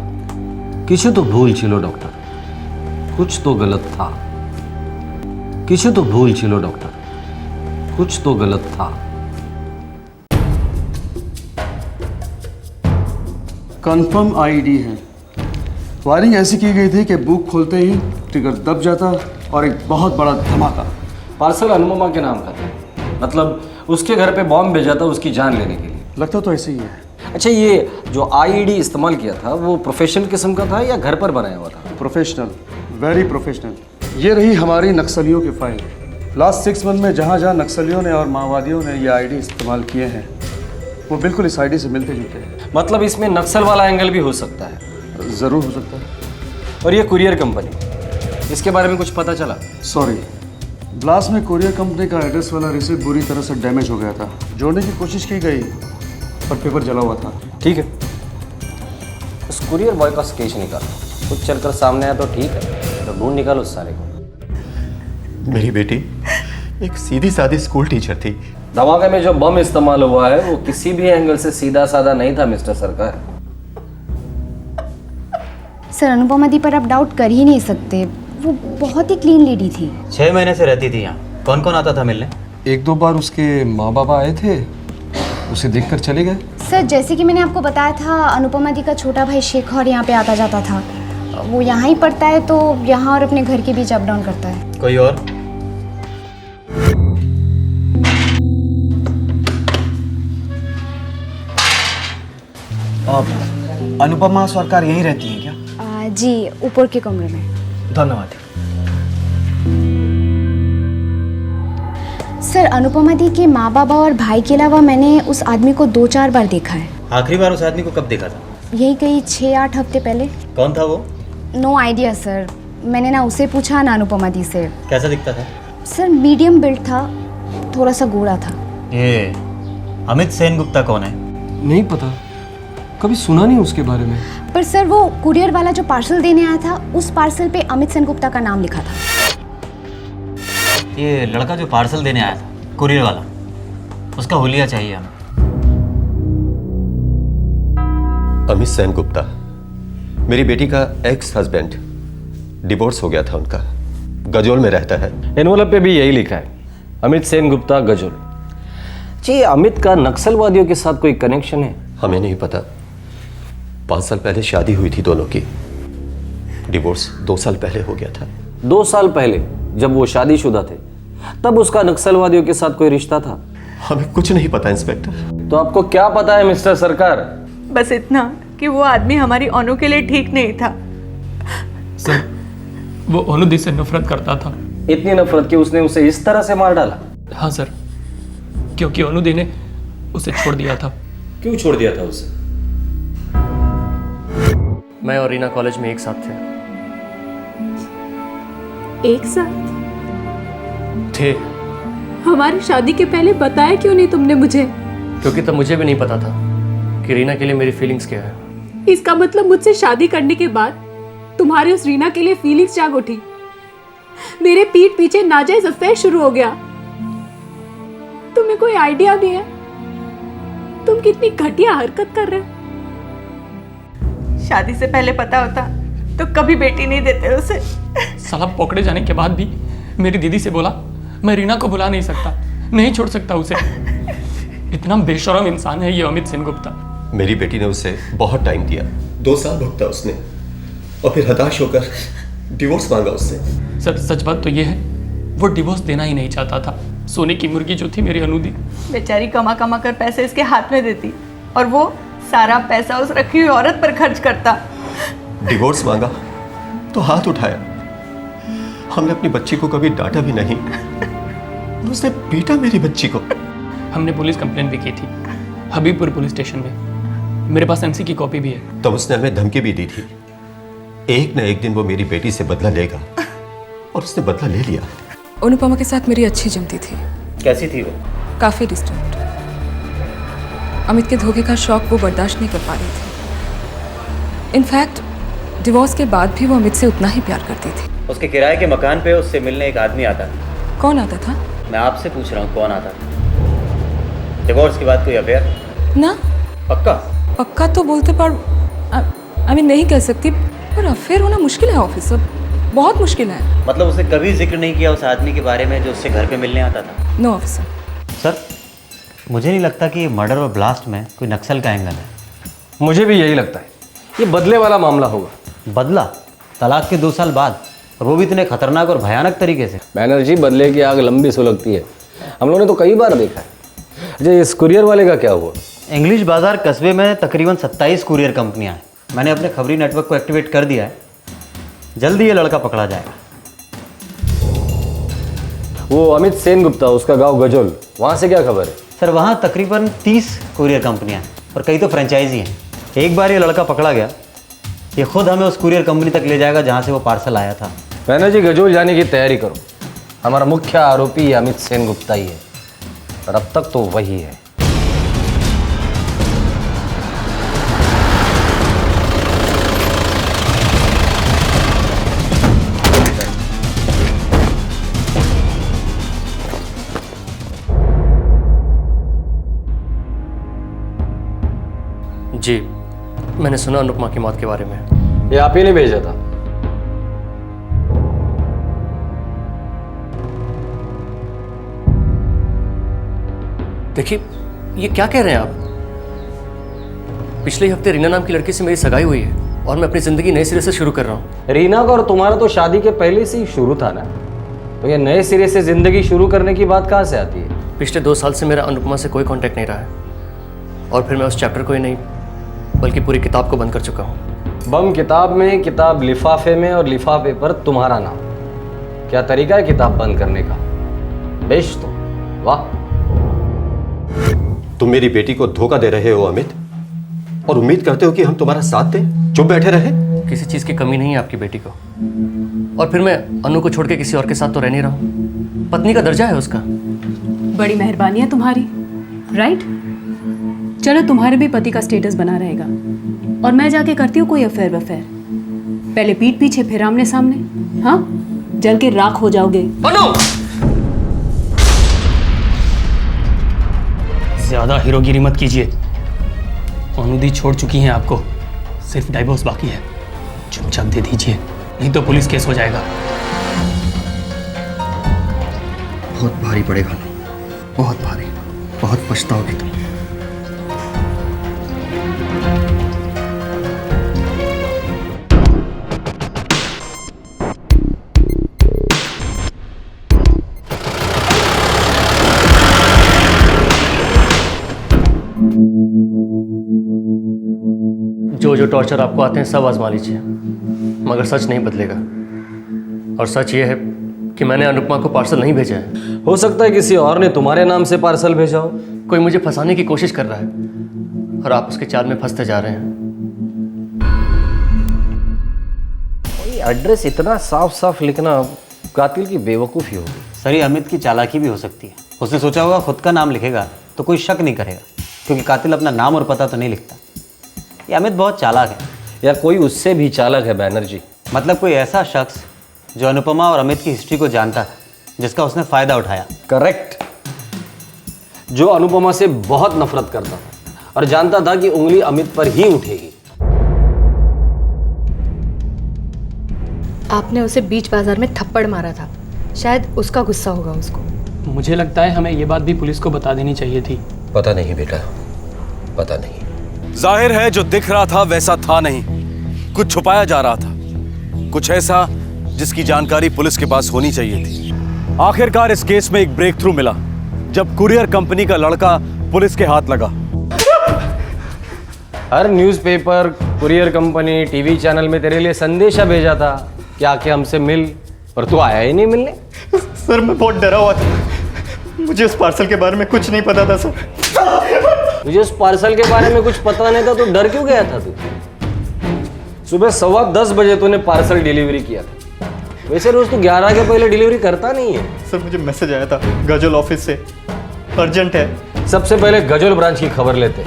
किसी तो भूल छिलो डॉक्टर, कुछ तो गलत था। किसी तो भूल छिलो डॉक्टर, कुछ तो गलत था। कंफर्म IED है। वायरिंग ऐसी की गई थी कि बुक खोलते ही ट्रिगर दब जाता और एक बहुत बड़ा धमाका। पार्सल अनुपमा के नाम का था, मतलब उसके घर पे बॉम्ब भेजा था उसकी जान लेने के लिए। लगता तो ऐसे ही है। अच्छा, ये जो IED इस्तेमाल किया था वो प्रोफेशनल किस्म का था या घर पर बनाया हुआ था? Professional, very professional. ये रही हमारी नक्सलियों की फाइल। लास्ट 6 मंथ में जहाँ जहाँ नक्सलियों ने और माओवादियों ने ये IED इस्तेमाल किए हैं वो बिल्कुल इस IED से मिलते जुलते हैं। मतलब इसमें नक्सल वाला एंगल भी हो सकता है? ज़रूर हो सकता है। और ये कुरियर कंपनी, इसके बारे में कुछ पता चला? सॉरी, ब्लास्ट में कुरियर कंपनी का एड्रेस वाला रिसीप्ट बुरी तरह से डैमेज हो गया था। जोड़ने की कोशिश की गई पर पेपर जला हुआ था। ठीक है, उस कुरियर बॉय का स्केच निकालो, कुछ चलकर सामने आया तो ठीक है, तो ढूंढ निकालो उस सारे को। मेरी बेटी एक सीधी सादी स्कूल टीचर थी। धमाके में जो बम इस्तेमाल हुआ है वो किसी भी एंगल से सीधा साधा नहीं था मिस्टर सरकार। सर अनुपमा दी पर आप डाउट कर ही नहीं सकते, वो बहुत ही क्लीन लेडी थी। 6 महीने से रहती थी यहाँ। कौन कौन आता था मिलने? 1-2 बार उसके माँ बाबा आए थे, उसे देखकर चले गए। सर जैसे कि मैंने आपको बताया था, अनुपमा दी का छोटा भाई शेखर यहाँ पे आता जाता था। वो यहाँ ही पढ़ता है तो यहाँ और अपने घर के बीच अप डाउन करता है। कोई और? अनुपमा सरकार यहीं रहती है क्या? जी ऊपर के कमरे में। धन्यवाद। सर अनुपमा दी के माँ बाबा और भाई के अलावा मैंने उस आदमी को 2-4 बार देखा है। आखिरी बार उस आदमी को कब देखा था? यही कहीं 6-8 हफ्ते पहले। कौन था वो? नो आइडिया सर, मैंने ना उसे पूछा ना अनुपमा दी से। कैसा दिखता था? सर मीडियम बिल्ड था, थोड़ा सा गोरा था। ये अमित सेन गुप्ता कौन है? नहीं पता, कभी सुना नहीं उसके बारे में। पर सर वो कुरियर वाला जो पार्सल देने आया था, उस पार्सल पे अमित सेन गुप्ता का नाम लिखा था। ये लड़का जो पार्सल देने आया था, कुरियर वाला, उसका हुलिया चाहिए हमें। अमित सेन गुप्ता मेरी बेटी का एक्स हस्बैंड, डिवोर्स हो गया था उनका, गजोल में रहता है। एनवलप पे भी यही लिखा है, अमित सेन गुप्ता गजोल। जी, अमित का नक्सलवादियों के साथ कोई कनेक्शन है? हमें नहीं पता। 5 साल पहले शादी हुई थी दोनों की, डिवोर्स 2 साल पहले हो गया था। 2 साल पहले जब वो शादीशुदा थे तब उसका नक्सलवादियों के साथ कोई रिश्ता था? हमें कुछ नहीं पता इंस्पेक्टर। तो आपको क्या पता है मिस्टर सरकार? बस इतना कि वो आदमी हमारी अनु के लिए ठीक नहीं था। सर, वो अनुदी से नफरत करता था। इतनी नफरत कि उसने उसे इस तरह से मार डाला? हाँ सर, क्योंकि अनुदी ने उसे छोड़ दिया था। क्यों छोड़ दिया था उसे? मैं और रीना कॉलेज में एक साथ थे। एक साथ थे? हमारी शादी के पहले बताया क्यों नहीं तुमने मुझे? क्योंकि तब मुझे भी नहीं पता था कि रीना के लिए मेरी फीलिंग्स क्या है। इसका मतलब मुझसे शादी करने के बाद तुम्हारे उस रीना के लिए फीलिंग्स जाग उठी। मेरे पीठ पीछे नाजायज अफेयर शुरू हो गया। तुम्हें कोई आइडिया नहीं है तुम कितनी घटिया हरकत कर रहे हो। शादी से पहले पता होता तो कभी बेटी नहीं देते उसे। साला पकड़े जाने के बाद भी मेरी दीदी से बोला मैं रीना को भुला नहीं सकता, नहीं छोड़ सकता उसे। इतना बेशरम इंसान है ये अमित सेन गुप्ता। मेरी बेटी ने उसे बहुत टाइम दिया, 2 साल भुगता उसने, और फिर हताश होकर डिवोर्स मांगा उससे। सर, सच बात तो ये है वो डिवोर्स देना ही नहीं चाहता था। सोने की मुर्गी जो थी मेरी अनुदी, बेचारी कमा कमा कर पैसे इसके हाथ में देती और वो सारा पैसा उस रखी हुई औरत पर खर्च करता। डिवोर्स मांगा तो हाथ उठाया। हमने अपनी बच्ची को कभी डांटा भी नहीं, उसने पीटा मेरी बच्ची को। हमने पुलिस कंप्लेंट भी की थी हबीबपुर पुलिस स्टेशन में। मेरे पास एमसी की कॉपी भी है। तब उसने हमें धमकी भी दी थी, एक न एक दिन वो मेरी बेटी से बदला लेगा, और उसने बदला ले लिया। अनुपमा के साथ मेरी अच्छी जमती थी। कैसी थी वो? काफ़ी डिस्टेंट। अमित के धोखे का शौक वो बर्दाश्त नहीं कर पा रही थी। इनफैक्ट डिवोर्स के बाद भी वो अमित से उतना ही प्यार करती थी। उसके किराए के मकान पे उससे मिलने एक आदमी आता था। कौन आता था? मैं आपसे पूछ रहा हूँ, कौन आता था? डिवोर्स के बाद कोई अफेयर? ना। पक्का? पक्का तो बोलते पर आई मीन नहीं कह सकती, पर अफेयर होना मुश्किल है ऑफिसर, बहुत मुश्किल है। मतलब उसने कभी जिक्र नहीं किया उस आदमी के बारे में जो उससे घर पे मिलने आता था? No officer. सर, मुझे नहीं लगता कि मर्डर और ब्लास्ट में कोई नक्सल का एंगल है। मुझे भी यही लगता है, ये बदले वाला मामला होगा। बदला? तलाक के 2 साल बाद, और वो भी इतने खतरनाक और भयानक तरीके से। बैनर्जी, बदले की आग लंबी सुलगती है, हम लोगों ने तो कई बार देखा है। अच्छा, इस कुरियर वाले का क्या हुआ? इंग्लिश बाजार कस्बे में तकरीबन 27 कुरियर कंपनियां हैं। मैंने अपने खबरी नेटवर्क को एक्टिवेट कर दिया है, जल्दी ये लड़का पकड़ा जाएगा। वो अमित सेन गुप्ता, उसका गांव गजोल, वहाँ से क्या खबर है? सर, वहाँ तकरीबन 30 कुरियर कंपनियां हैं और कई तो फ्रेंचाइजी हैं। एक बार ये लड़का पकड़ा गया, ये खुद हमें उस कुरियर कंपनी तक ले जाएगा जहाँ से वो पार्सल आया था। बैनर्जी, गजोल जाने की तैयारी करो। हमारा मुख्य आरोपी अमित सेन गुप्ता ही है, और अब तक तो वही है। जी, मैंने सुना अनुपमा की मौत के बारे में। ये आप ही ने भेजा था? देखिए, ये क्या कह रहे हैं आप? पिछले हफ्ते रीना नाम की लड़की से मेरी सगाई हुई है और मैं अपनी जिंदगी नए सिरे से शुरू कर रहा हूँ। रीना का और तुम्हारा तो शादी के पहले से ही शुरू था ना, तो ये नए सिरे से जिंदगी शुरू करने की बात कहाँ से आती है? पिछले 2 साल से मेरा अनुपमा से कोई कांटेक्ट नहीं रहा है, और फिर मैं उस चैप्टर को ही नहीं बल्कि पूरी किताब को बंद कर चुका हूँ। बम किताब में, किताब लिफाफे में, और लिफाफे पर तुम्हारा नाम। क्या तरीका है किताब बंद करने का? बेश तो वाह। तुम मेरी बेटी को धोखा दे रहे हो अमित, और उम्मीद करते हो कि हम तुम्हारा साथ दें, चुप बैठे रहे? किसी चीज की कमी नहीं है आपकी बेटी को, और फिर मैं अनु को छोड़ के किसी और के साथ तो रह नहीं रहा हूं। पत्नी का दर्जा है उसका। बड़ी मेहरबानी है तुम्हारी, राइट? चलो तुम्हारे भी पति का स्टेटस बना रहेगा, और मैं जाके करती हूँ कोई अफेयर वफेयर। पहले पीठ पीछे फिर आमने सामने, हाँ? जल के राख हो जाओगे। अनु! ज्यादा हीरोगिरी मत कीजिए। अनुदी छोड़ चुकी हैं आपको, सिर्फ डाइवोर्स बाकी है। चुपचाप दे दीजिए, नहीं तो पुलिस केस हो जाएगा। बहुत भारी पड़ेगा ना, बहुत भारी, बहुत पछताओगी तुम। जो टॉर्चर आपको आते हैं सब आजमा लीजिए, मगर सच नहीं बदलेगा। और सच ये है कि मैंने अनुपमा को पार्सल नहीं भेजा है। हो सकता है किसी और ने तुम्हारे नाम से पार्सल भेजा हो। कोई मुझे फंसाने की कोशिश कर रहा है, और आप उसके चाल में फंसते जा रहे हैं। एड्रेस इतना साफ साफ लिखना कातिल की बेवकूफ़ी होगी। सर, ये अमित की चालाकी भी हो सकती है। उसने सोचा होगा खुद का नाम लिखेगा तो कोई शक नहीं करेगा, क्योंकि कातिल अपना नाम और पता तो नहीं लिखता। ये अमित बहुत चालाक है। या कोई उससे भी चालाक है बैनर्जी। मतलब कोई ऐसा शख्स जो अनुपमा और अमित की हिस्ट्री को जानता था, जिसका उसने फ़ायदा उठाया। करेक्ट। जो अनुपमा से बहुत नफरत करता था और जानता था कि उंगली अमित पर ही उठेगी। आपने उसे बीच बाजार में थप्पड़ मारा था, शायद उसका गुस्सा होगा उसको। मुझे लगता है हमें ये बात भी पुलिस को बता देनी चाहिए थी। पता नहीं बेटा, पता नहीं। जाहिर है जो दिख रहा था वैसा था नहीं, कुछ छुपाया जा रहा था, कुछ ऐसा जिसकी जानकारी पुलिस के पास होनी चाहिए थी। आखिरकार इस केस में एक ब्रेक थ्रू मिला जब कुरियर कंपनी का लड़का पुलिस के हाथ लगा। हर newspaper, courier company, TV channel में तेरे लिए संदेशा भेजा था कि आके हमसे मिल, पर तू आया ही नहीं मिलने। सर, मैं बहुत डरा हुआ था, मुझे उस पार्सल के बारे में कुछ नहीं पता था सर। मुझे उस पार्सल के बारे में कुछ पता नहीं था तो डर क्यों गया था तू? सुबह 10:15 बजे तूने पार्सल डिलीवरी किया था। वैसे रोज तू 11 के पहले डिलीवरी करता नहीं है। सर, मुझे मैसेज आया था गजल ऑफिस से, अर्जेंट है। सबसे पहले गजल ब्रांच की खबर लेते,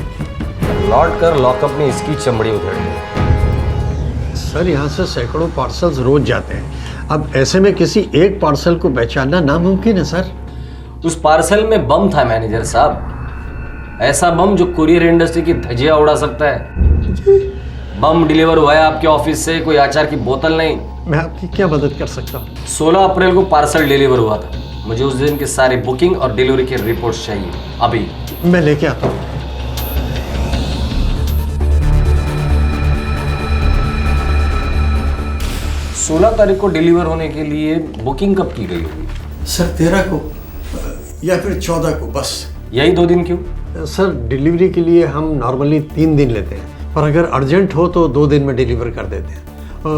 लौट कर लॉकअप में इसकी चमड़ी उधेड़ दी। सर, यहाँ से सैकड़ों पार्सल्स रोज जाते हैं। अब ऐसे में किसी एक पार्सल को पहचानना नामुमकिन है सर। उस पार्सल में बम था मैनेजर साहब, ऐसा बम जो कुरियर इंडस्ट्री की धज्जियां उड़ा सकता है। बम डिलीवर हुआ है आपके ऑफिस से, कोई अचार की बोतल नहीं। मैं आपकी क्या मदद कर सकता हूँ? 16 अप्रैल को पार्सल डिलीवर हुआ था। मुझे उस दिन की सारी बुकिंग और डिलीवरी की रिपोर्ट्स चाहिए अभी। मैं लेके आता हूँ। 16 तारीख को डिलीवर होने के लिए बुकिंग कब की गई होगी? सर 13 को या फिर 14 को, बस यही 2 दिन क्यों? सर, डिलीवरी के लिए हम नॉर्मली 3 दिन लेते हैं, पर अगर अर्जेंट हो तो 2 दिन में डिलीवर कर देते हैं,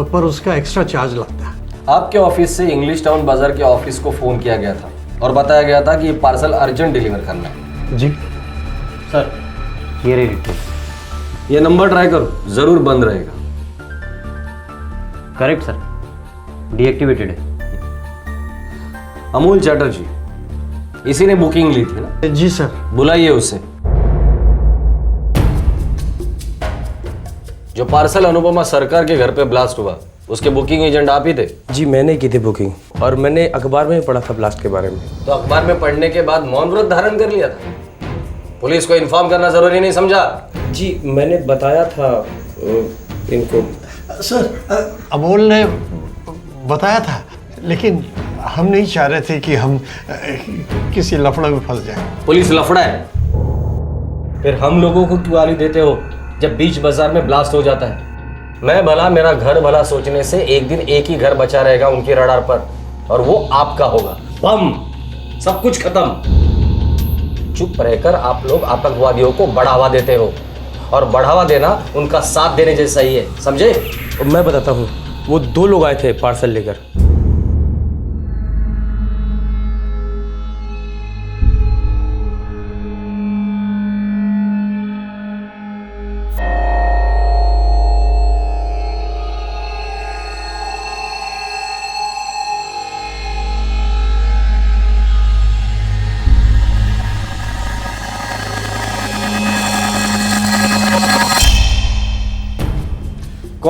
पर उसका एक्स्ट्रा चार्ज लगता है। आपके ऑफिस से इंग्लिश टाउन बाजार के ऑफिस को फोन किया गया था और बताया गया था कि ये पार्सल अर्जेंट डिलीवर करना है। जी सर, ये रही रिपोर्ट। ये नंबर ट्राई करो, जरूर बंद रहेगा। करेक्ट सर, डीएक्टिवेटेड है। अमूल चैटर्जी, इसी ने बुकिंग ली थी ना? जी सर। बुलाइए उसे। जो पार्सल अनुपमा सरकार के घर पे ब्लास्ट हुआ, उसके बुकिंग एजेंट आप ही थे? जी, मैंने की थी बुकिंग, और मैंने अखबार में भी पढ़ा था ब्लास्ट के बारे में। तो अखबार में पढ़ने के बाद मौन व्रत धारण कर लिया था? पुलिस को इन्फॉर्म करना जरूरी नहीं समझा? जी, मैंने बताया था इनको। सर, अमोल ने बताया था, लेकिन हम नहीं चाह रहे थे कि हम किसी लफड़ा में फंस जाएं। पुलिस लफड़ा है? फिर हम लोगों को क्यों गाली देते हो जब बीच बाजार में ब्लास्ट हो जाता है? मैं भला, मेरा घर भला सोचने से एक दिन एक ही घर बचा रहेगा उनकी रडार पर, और वो आपका होगा। बम, सब कुछ खत्म। चुप रहकर आप लोग आतंकवादियों को बढ़ावा देते हो, और बढ़ावा देना उनका साथ देने जैसा ही है, समझे? मैं बताता हूँ, वो 2 लोग आए थे पार्सल लेकर।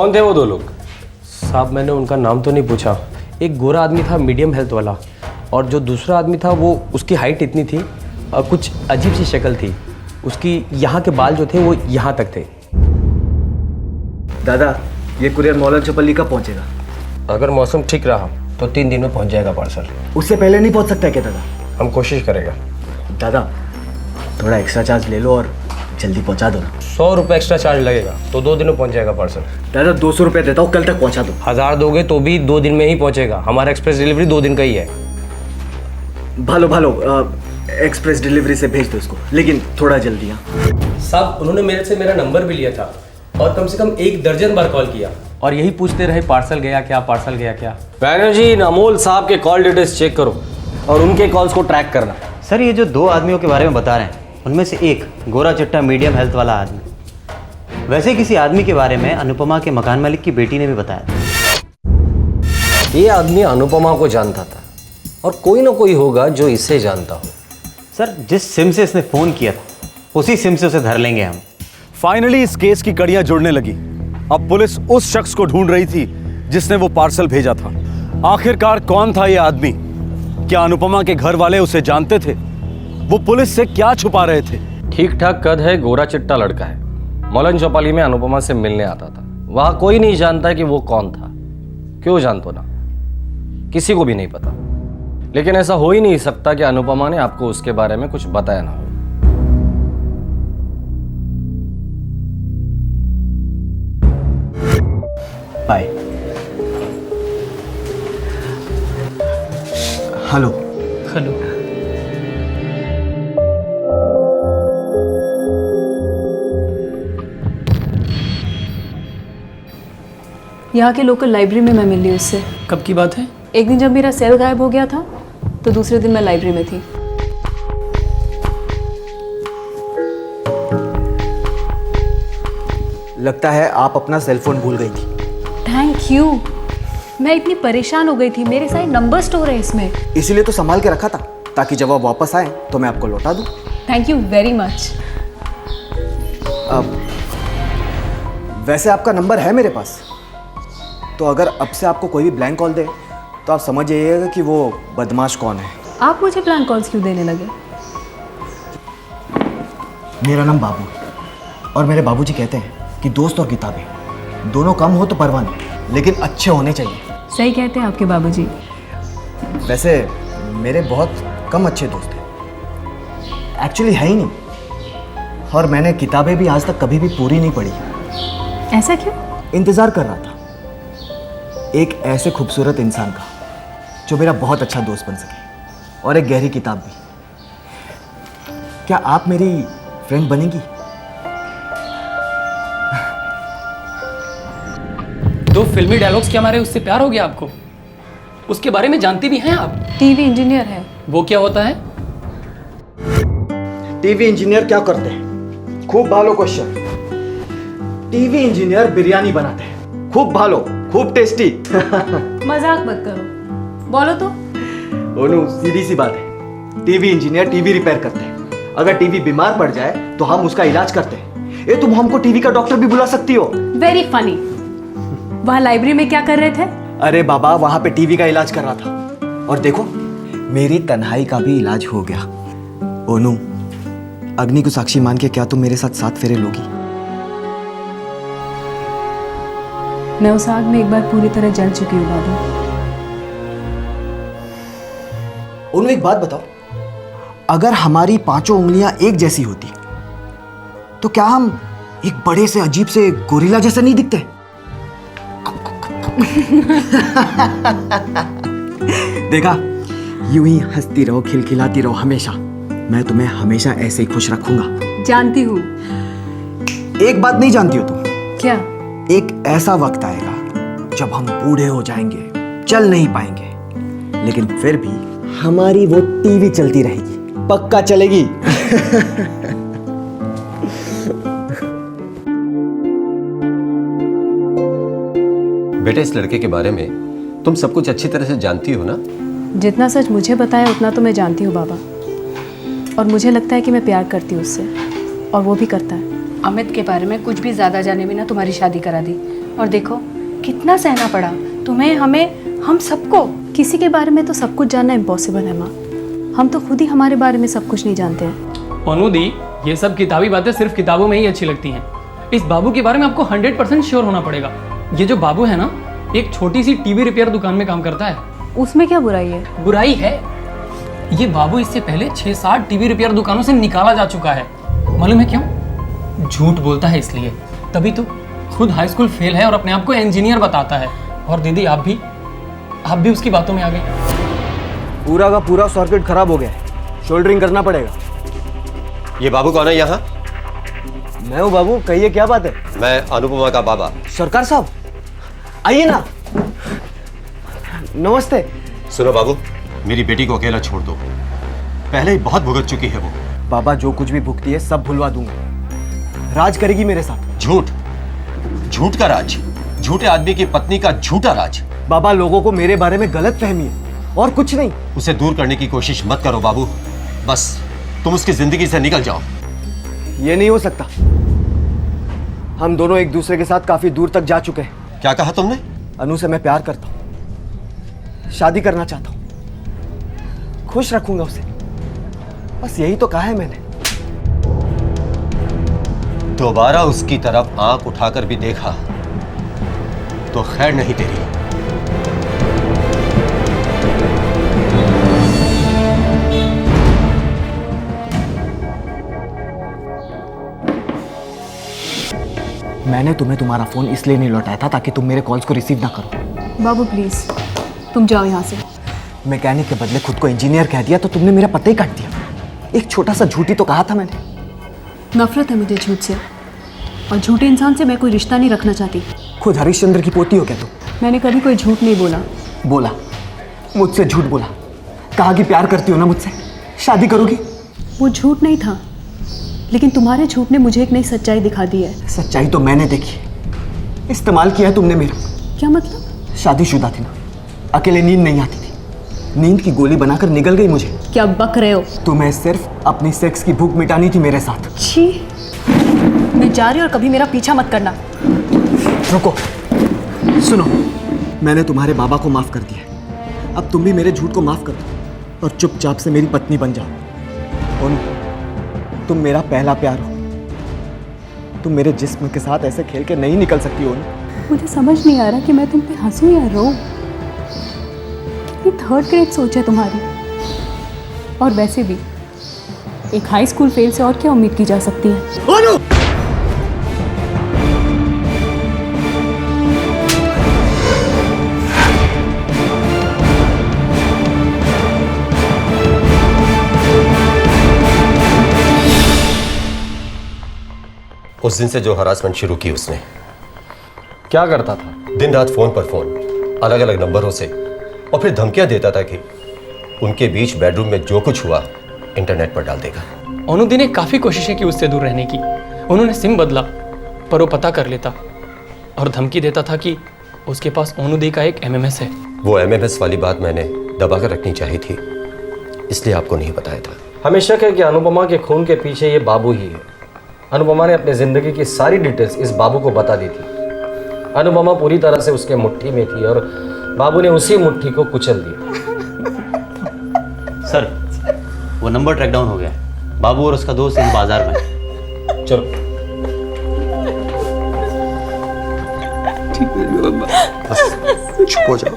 कौन थे वो दो लोग? साहब मैंने उनका नाम तो नहीं पूछा। एक गोरा आदमी था मीडियम हेल्थ वाला, और जो दूसरा आदमी था वो उसकी हाइट इतनी थी और कुछ अजीब सी शक्ल थी उसकी। यहाँ के बाल जो थे वो यहाँ तक थे। दादा ये कुरियर मौलाना चौपल्ली कब पहुँचेगा? अगर मौसम ठीक रहा तो 3 दिन में पहुँच जाएगा पार्सल। उससे पहले नहीं पहुँच सकता क्या दादा? हम कोशिश करेगा। दादा थोड़ा एक्स्ट्रा चार्ज ले लो और जल्दी पहुँचा दो ना। 100 रुपये एक्स्ट्रा चार्ज लगेगा तो 2 दिन में पहुँच जाएगा पार्सल। दादा 200 रुपये देता हूँ, कल तक पहुँचा दो। 1000 दोगे तो भी 2 दिन में ही पहुँचेगा। हमारा एक्सप्रेस डिलीवरी 2 दिन का ही है। भालो एक्सप्रेस डिलीवरी से भेज दो इसको, लेकिन थोड़ा जल्दी। हाँ साहब उन्होंने मेरे से मेरा नंबर भी लिया था और कम से कम 1 दर्जन बार कॉल किया और यही पूछते रहे पार्सल गया क्या, पार्सल गया क्या। बैनर्जी, इन अमोल साहब के कॉल डिटेल्स चेक करो और उनके कॉल्स को ट्रैक करना। सर ये जो 2 आदमियों के बारे में बता रहे हैं उनमें से एक गोरा चिट्टा मीडियम हेल्थ वाला आदमी, वैसे किसी आदमी के बारे में अनुपमा के मकान मालिक की बेटी ने भी बताया था। ये आदमी अनुपमा को जानता था और कोई ना कोई होगा जो इसे जानता हो। सर जिस सिम से इसने फ़ोन किया था उसी सिम से उसे धर लेंगे हम। फाइनली इस केस की कड़ियां जुड़ने लगी। अब पुलिस उस शख्स को ढूंढ रही थी जिसने वो पार्सल भेजा था। आखिरकार कौन था ये आदमी? क्या अनुपमा के घर वाले उसे जानते थे? वो पुलिस से क्या छुपा रहे थे? ठीक ठाक कद है, गोरा चिट्टा लड़का है। मौलाना चौपाली में अनुपमा से मिलने आता था। वहां कोई नहीं जानता कि वो कौन था। क्यों जानतो ना, किसी को भी नहीं पता। लेकिन ऐसा हो ही नहीं सकता कि अनुपमा ने आपको उसके बारे में कुछ बताया ना हो। बाय। हेलो। हेलो। यहाँ के लोकल लाइब्रेरी में मैं मिली उससे। कब की बात है? एक दिन जब मेरा सेल गायब हो गया था तो दूसरे दिन मैं लाइब्रेरी में थी। लगता है आप अपना सेलफोन भूल गई थी। Thank you. मैं इतनी परेशान हो गई थी, मेरे सारे नंबर स्टोर है इसमें। इसीलिए तो संभाल के रखा था ताकि जब आप वापस आए तो मैं आपको लौटा दूं। Thank you very much. वैसे आपका नंबर है मेरे पास, तो अगर अब से आपको कोई भी ब्लैंक कॉल दे तो आप समझ जाइएगा कि वो बदमाश कौन है। आप मुझे ब्लैंक कॉल्स क्यों देने लगे? मेरा नाम बाबू है और मेरे बाबूजी कहते हैं कि दोस्त और किताबें दोनों कम हो तो परवाह नहीं, लेकिन अच्छे होने चाहिए। सही कहते हैं आपके बाबूजी। वैसे मेरे बहुत कम अच्छे दोस्त हैं, एक्चुअली है ही नहीं। और मैंने किताबें भी आज तक कभी भी पूरी नहीं पढ़ी। ऐसा क्यों? इंतज़ार कर रहा था एक ऐसे खूबसूरत इंसान का जो मेरा बहुत अच्छा दोस्त बन सके, और एक गहरी किताब भी। क्या आप मेरी फ्रेंड बनेंगी? दो फिल्मी डायलॉग्स क्या मारे उससे प्यार हो गया आपको? उसके बारे में जानती भी हैं आप? टीवी इंजीनियर है। वो क्या होता है? टीवी इंजीनियर क्या करते हैं? खूब भालो क्वेश्चन। टीवी इंजीनियर बिरयानी बनाते हैं, खूब भालो, खूब टेस्टी। मजाक मत करो, बोलो तो। ओनू सीधी सी बात है, टीवी इंजीनियर टीवी रिपेयर करते हैं। अगर टीवी बीमार पड़ जाए तो हम उसका इलाज करते हैं। ये तुम हमको टीवी का डॉक्टर भी बुला सकती हो। Very funny. वहाँ लाइब्रेरी में क्या कर रहे थे? अरे बाबा वहां पे टीवी का इलाज कर रहा था, और देखो मेरी तन्हाई का भी इलाज हो गया। ओनू, अग्नि को साक्षी मान के क्या तुम मेरे साथ 7 फेरे लोगी? मैं उस आग में एक बार पूरी तरह जल चुकी हूँ बाबू। ओनू एक बात बताओ, अगर हमारी 5 उंगलियां एक जैसी होती तो क्या हम एक बड़े से अजीब से गोरिल्ला जैसा नहीं दिखते? देखा, यूं ही हंसती रहो, खिलखिलाती रहो हमेशा। मैं तुम्हें हमेशा ऐसे ही खुश रखूंगा। जानती हूँ। एक बात नहीं जानती हो तुम? क्या? एक ऐसा वक्त आएगा जब हम बूढ़े हो जाएंगे, चल नहीं पाएंगे, लेकिन फिर भी हमारी वो टीवी चलती रहेगी, पक्का चलेगी। बेटा इस लड़के के बारे में तुम सब कुछ अच्छी तरह से जानती हो ना? जितना सच मुझे पता है उतना तो मैं जानती हूँ बाबा, और मुझे लगता है कि मैं प्यार करती हूँ उससे, और वो भी करता है। अमित के बारे में कुछ भी ज़्यादा जाने बिना तुम्हारी शादी करा दी, और देखो कितना सहना पड़ा तुम्हें, हमें, हम सबको। किसी के बारे में तो सब कुछ जानना इम्पॉसिबल है माँ। हम तो खुद ही हमारे बारे में सब कुछ नहीं जानते हैं। अनुदी, ये सब किताबी बातें सिर्फ किताबों में ही अच्छी लगती हैं। इस बाबू के बारे में आपको 100% श्योर होना पड़ेगा। ये जो बाबू है ना, एक छोटी सी टीवी रिपेयर दुकान में काम करता है। उसमें क्या बुराई है? बुराई है, ये बाबू इससे पहले 6-7 टीवी रिपेयर दुकानों से निकाला जा चुका है। मालूम है क्यों? झूठ बोलता है इसलिए। तभी तो खुद हाई स्कूल फेल है और अपने आप को इंजीनियर बताता है। और दीदी आप भी उसकी बातों में आ गए। पूरा का पूरा सर्किट खराब हो गया है, शोल्डरिंग करना पड़ेगा। ये बाबू कौन है यहाँ? मैं हूँ बाबू, कहिए क्या बात है? मैं अनुपमा का बाबा। सरकार साहब आइए ना। नमस्ते। सुनो बाबू, मेरी बेटी को अकेला छोड़ दो, पहले ही बहुत भुगत चुकी है वो। बाबा जो कुछ भी भुगती है सब भुलवा दूंगा, राज करेगी मेरे साथ। झूठ, झूठ का राज, झूठे आदमी की पत्नी का झूठा राज। बाबा लोगों को मेरे बारे में गलत फहमी है और कुछ नहीं। उसे दूर करने की कोशिश मत करो बाबू, बस तुम उसकी जिंदगी से निकल जाओ। ये नहीं हो सकता, हम दोनों एक दूसरे के साथ काफी दूर तक जा चुके हैं। क्या कहा तुमने? अनु से मैं प्यार करता हूँ, शादी करना चाहता हूँ, खुश रखूंगा उसे, बस यही तो कहा है मैंने। दोबारा उसकी तरफ आंख उठाकर भी देखा तो खैर नहीं तेरी। मैंने तुम्हें तुम्हारा फोन इसलिए नहीं लौटाया था ताकि तुम मेरे कॉल्स को रिसीव ना करो। बाबू प्लीज तुम जाओ यहाँ से। मैकेनिक के बदले खुद को इंजीनियर कह दिया तो तुमने मेरा पता ही काट दिया। एक छोटा सा झूठी तो कहा था मैंने। नफरत है मुझे झूठ से, और झूठे इंसान से मैं कोई रिश्ता नहीं रखना चाहती। खुद हरिश्चंद्र की पोती हो क्या तुम? मैंने कभी कोई झूठ नहीं बोला। बोला, मुझसे झूठ बोला, कहा कि प्यार करती हो ना मुझसे, शादी करोगी। वो झूठ नहीं था, लेकिन तुम्हारे झूठ ने मुझे एक नई सच्चाई दिखा दी है। सच्चाई तो मैंने देखी, इस्तेमाल किया है तुमने मेरा। क्या मतलब? शादीशुदा थी ना, अकेले नींद नहीं आती थी, नींद की गोली बनाकर निगल गई मुझे। क्या बक रहे हो? तुम्हें सिर्फ अपनी सेक्स की भूख मिटानी थी मेरे साथ। छी, मैं जा रही हूँ और कभी मेरा पीछा मत करना। रुको, सुनो, मैंने तुम्हारे बाबा को माफ कर दिया, अब तुम भी मेरे झूठ को माफ कर दो और चुपचाप से मेरी पत्नी बन जाओ। और तुम मेरा पहला प्यार हो, तुम मेरे जिस्म के साथ ऐसे खेल के नहीं निकल सकती हो। मुझे समझ नहीं आ रहा कि मैं तुम पे हंसूं या रो। कितनी थर्ड ग्रेड सोच है तुम्हारी। और वैसे भी एक हाई स्कूल फेल से और क्या उम्मीद की जा सकती है? उस दिन से जो हरासमेंट शुरू की उसने। क्या करता था? दिन रात फोन पर फोन, अलग अलग नंबरों से, और फिर धमकियां देता था कि उनके बीच बेडरूम में जो कुछ हुआ इंटरनेट पर डाल देगा। अनुदी ने काफ़ी कोशिशें की उससे दूर रहने की। उन्होंने सिम बदला, पर वो पता कर लेता और धमकी देता था कि उसके पास अनुदी का एक MMS है। वो MMS वाली बात मैंने दबा कर रखनी चाहिए थी, इसलिए आपको नहीं बताया था। हमें शक है कि अनुपमा के खून के पीछे ये बाबू ही है। अनुपमा ने अपनी जिंदगी की सारी डिटेल्स इस बाबू को बता दी थी। अनुपमा पूरी तरह से उसके मुट्ठी में थी और बाबू ने उसी मुट्ठी को कुचल दिया। सर, वो नंबर ट्रैक डाउन हो गया। बाबू और उसका दोस्त इस बाजार में। चलो। चुप हो जाओ।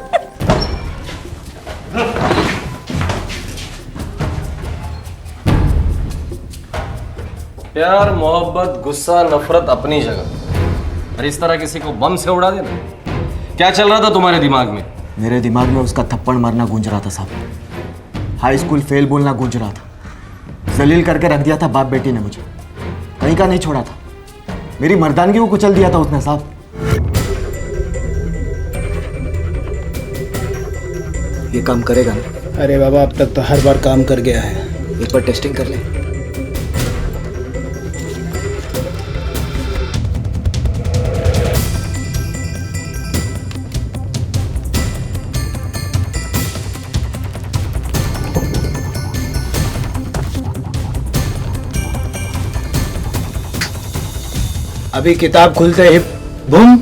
प्यार, मोहब्बत, गुस्सा, नफरत अपनी जगह, और इस तरह किसी को बम से उड़ा देना। क्या चल रहा था तुम्हारे दिमाग में? मेरे दिमाग में उसका थप्पड़ मारना गूंज रहा था साहब, हाई स्कूल फेल बोलना गूंज रहा था। जलील करके रख दिया था बाप बेटी ने मुझे, कहीं का नहीं छोड़ा था। मेरी मर्दानगी को कुचल दिया था उसने साहब। ये काम करेगा ना? अरे बाबा, अब तक तो हर बार काम कर गया है। एक बार टेस्टिंग कर ले। अभी किताब खुलते ही बूम,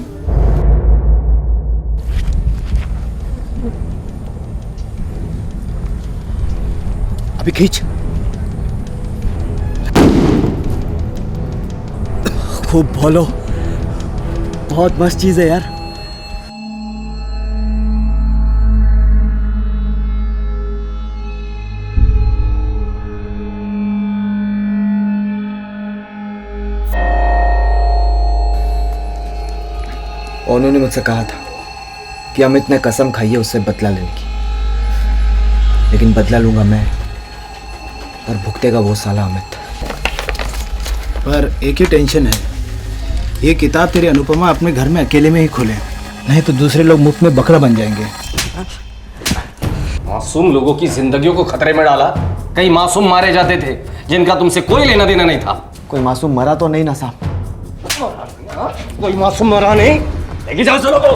अभी खींच। खूब बोलो, बहुत मस्त चीज है यार। उन्होंने मुझसे कहा था कि अमित ने कसम खाई है उससे बदला लेने की, लेकिन बदला लूंगा मैं और भुगतेगा वो साला अमित। पर एक ही टेंशन है, ये किताब तेरी अनुपमा अपने घर में अकेले में ही खोले, नहीं तो दूसरे लोग मुफ्त में बकरा बन जाएंगे। मासूम लोगों की जिंदगियों को खतरे में डाला। कई मासूम मारे जाते थे जिनका तुमसे कोई लेना देना नहीं था। कोई मासूम मरा तो नहीं ना साहब? कोई मासूम मरा नहीं। लेके जाओ चलो को।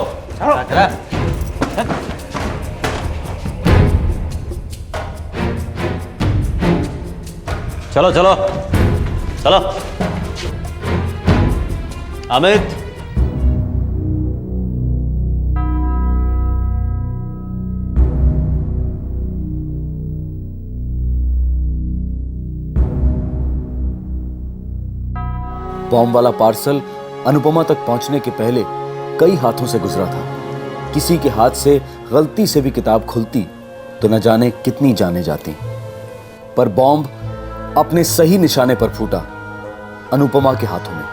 चलो चलो चलो। अमित, बॉम्ब वाला पार्सल अनुपमा तक पहुंचने के पहले कई हाथों से गुजरा था। किसी के हाथ से गलती से भी किताब खुलती तो न जाने कितनी जाने जाती, पर बॉम्ब अपने सही निशाने पर फूटा, अनुपमा के हाथों में।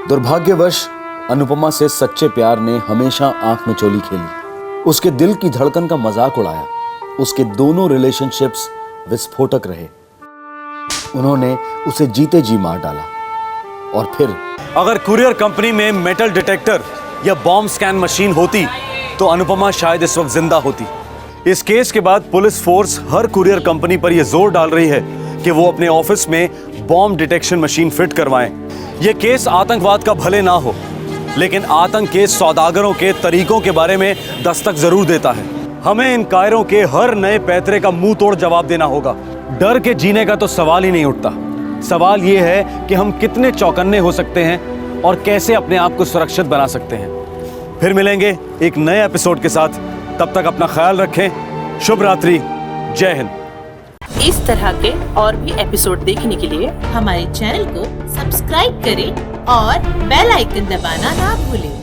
दुर्भाग्यवश अनुपमा से सच्चे प्यार ने हमेशा आंख में चोली खेली, उसके दिल की धड़कन का मजाक उड़ाया। उसके दोनों रिलेशनशिप्स विस्फोटक रहे। उन्होंने उसे जीते जी मार डाला। और फिर अगर कुरियर कंपनी में मेटल डिटेक्टर या बॉम्ब स्कैन मशीन होती तो अनुपमा शायद इस वक्त जिंदा होती। इस केस के बाद police force her courier company पर यह जोर डाल रही है कि वो अपने ऑफिस में बॉम्ब डिटेक्शन मशीन फिट करवाएं। यह केस आतंकवाद का भले ना हो, लेकिन आतंक के सौदागरों के तरीकों के बारे में दस्तक जरूर देता है। हमें इन कायरों के हर नए पैतरे का मुंह तोड़ जवाब देना होगा। डर के जीने का तो सवाल ही नहीं उठता। सवाल यह है कि हम कितने चौकन्ने हो सकते हैं और कैसे अपने आप को सुरक्षित बना सकते हैं। फिर मिलेंगे एक नए एपिसोड के साथ। तब तक अपना ख्याल रखें। शुभ रात्रि। जय हिंद। इस तरह के और भी एपिसोड देखने के लिए हमारे चैनल को सब्सक्राइब करें और बेल आइकन दबाना ना भूलें।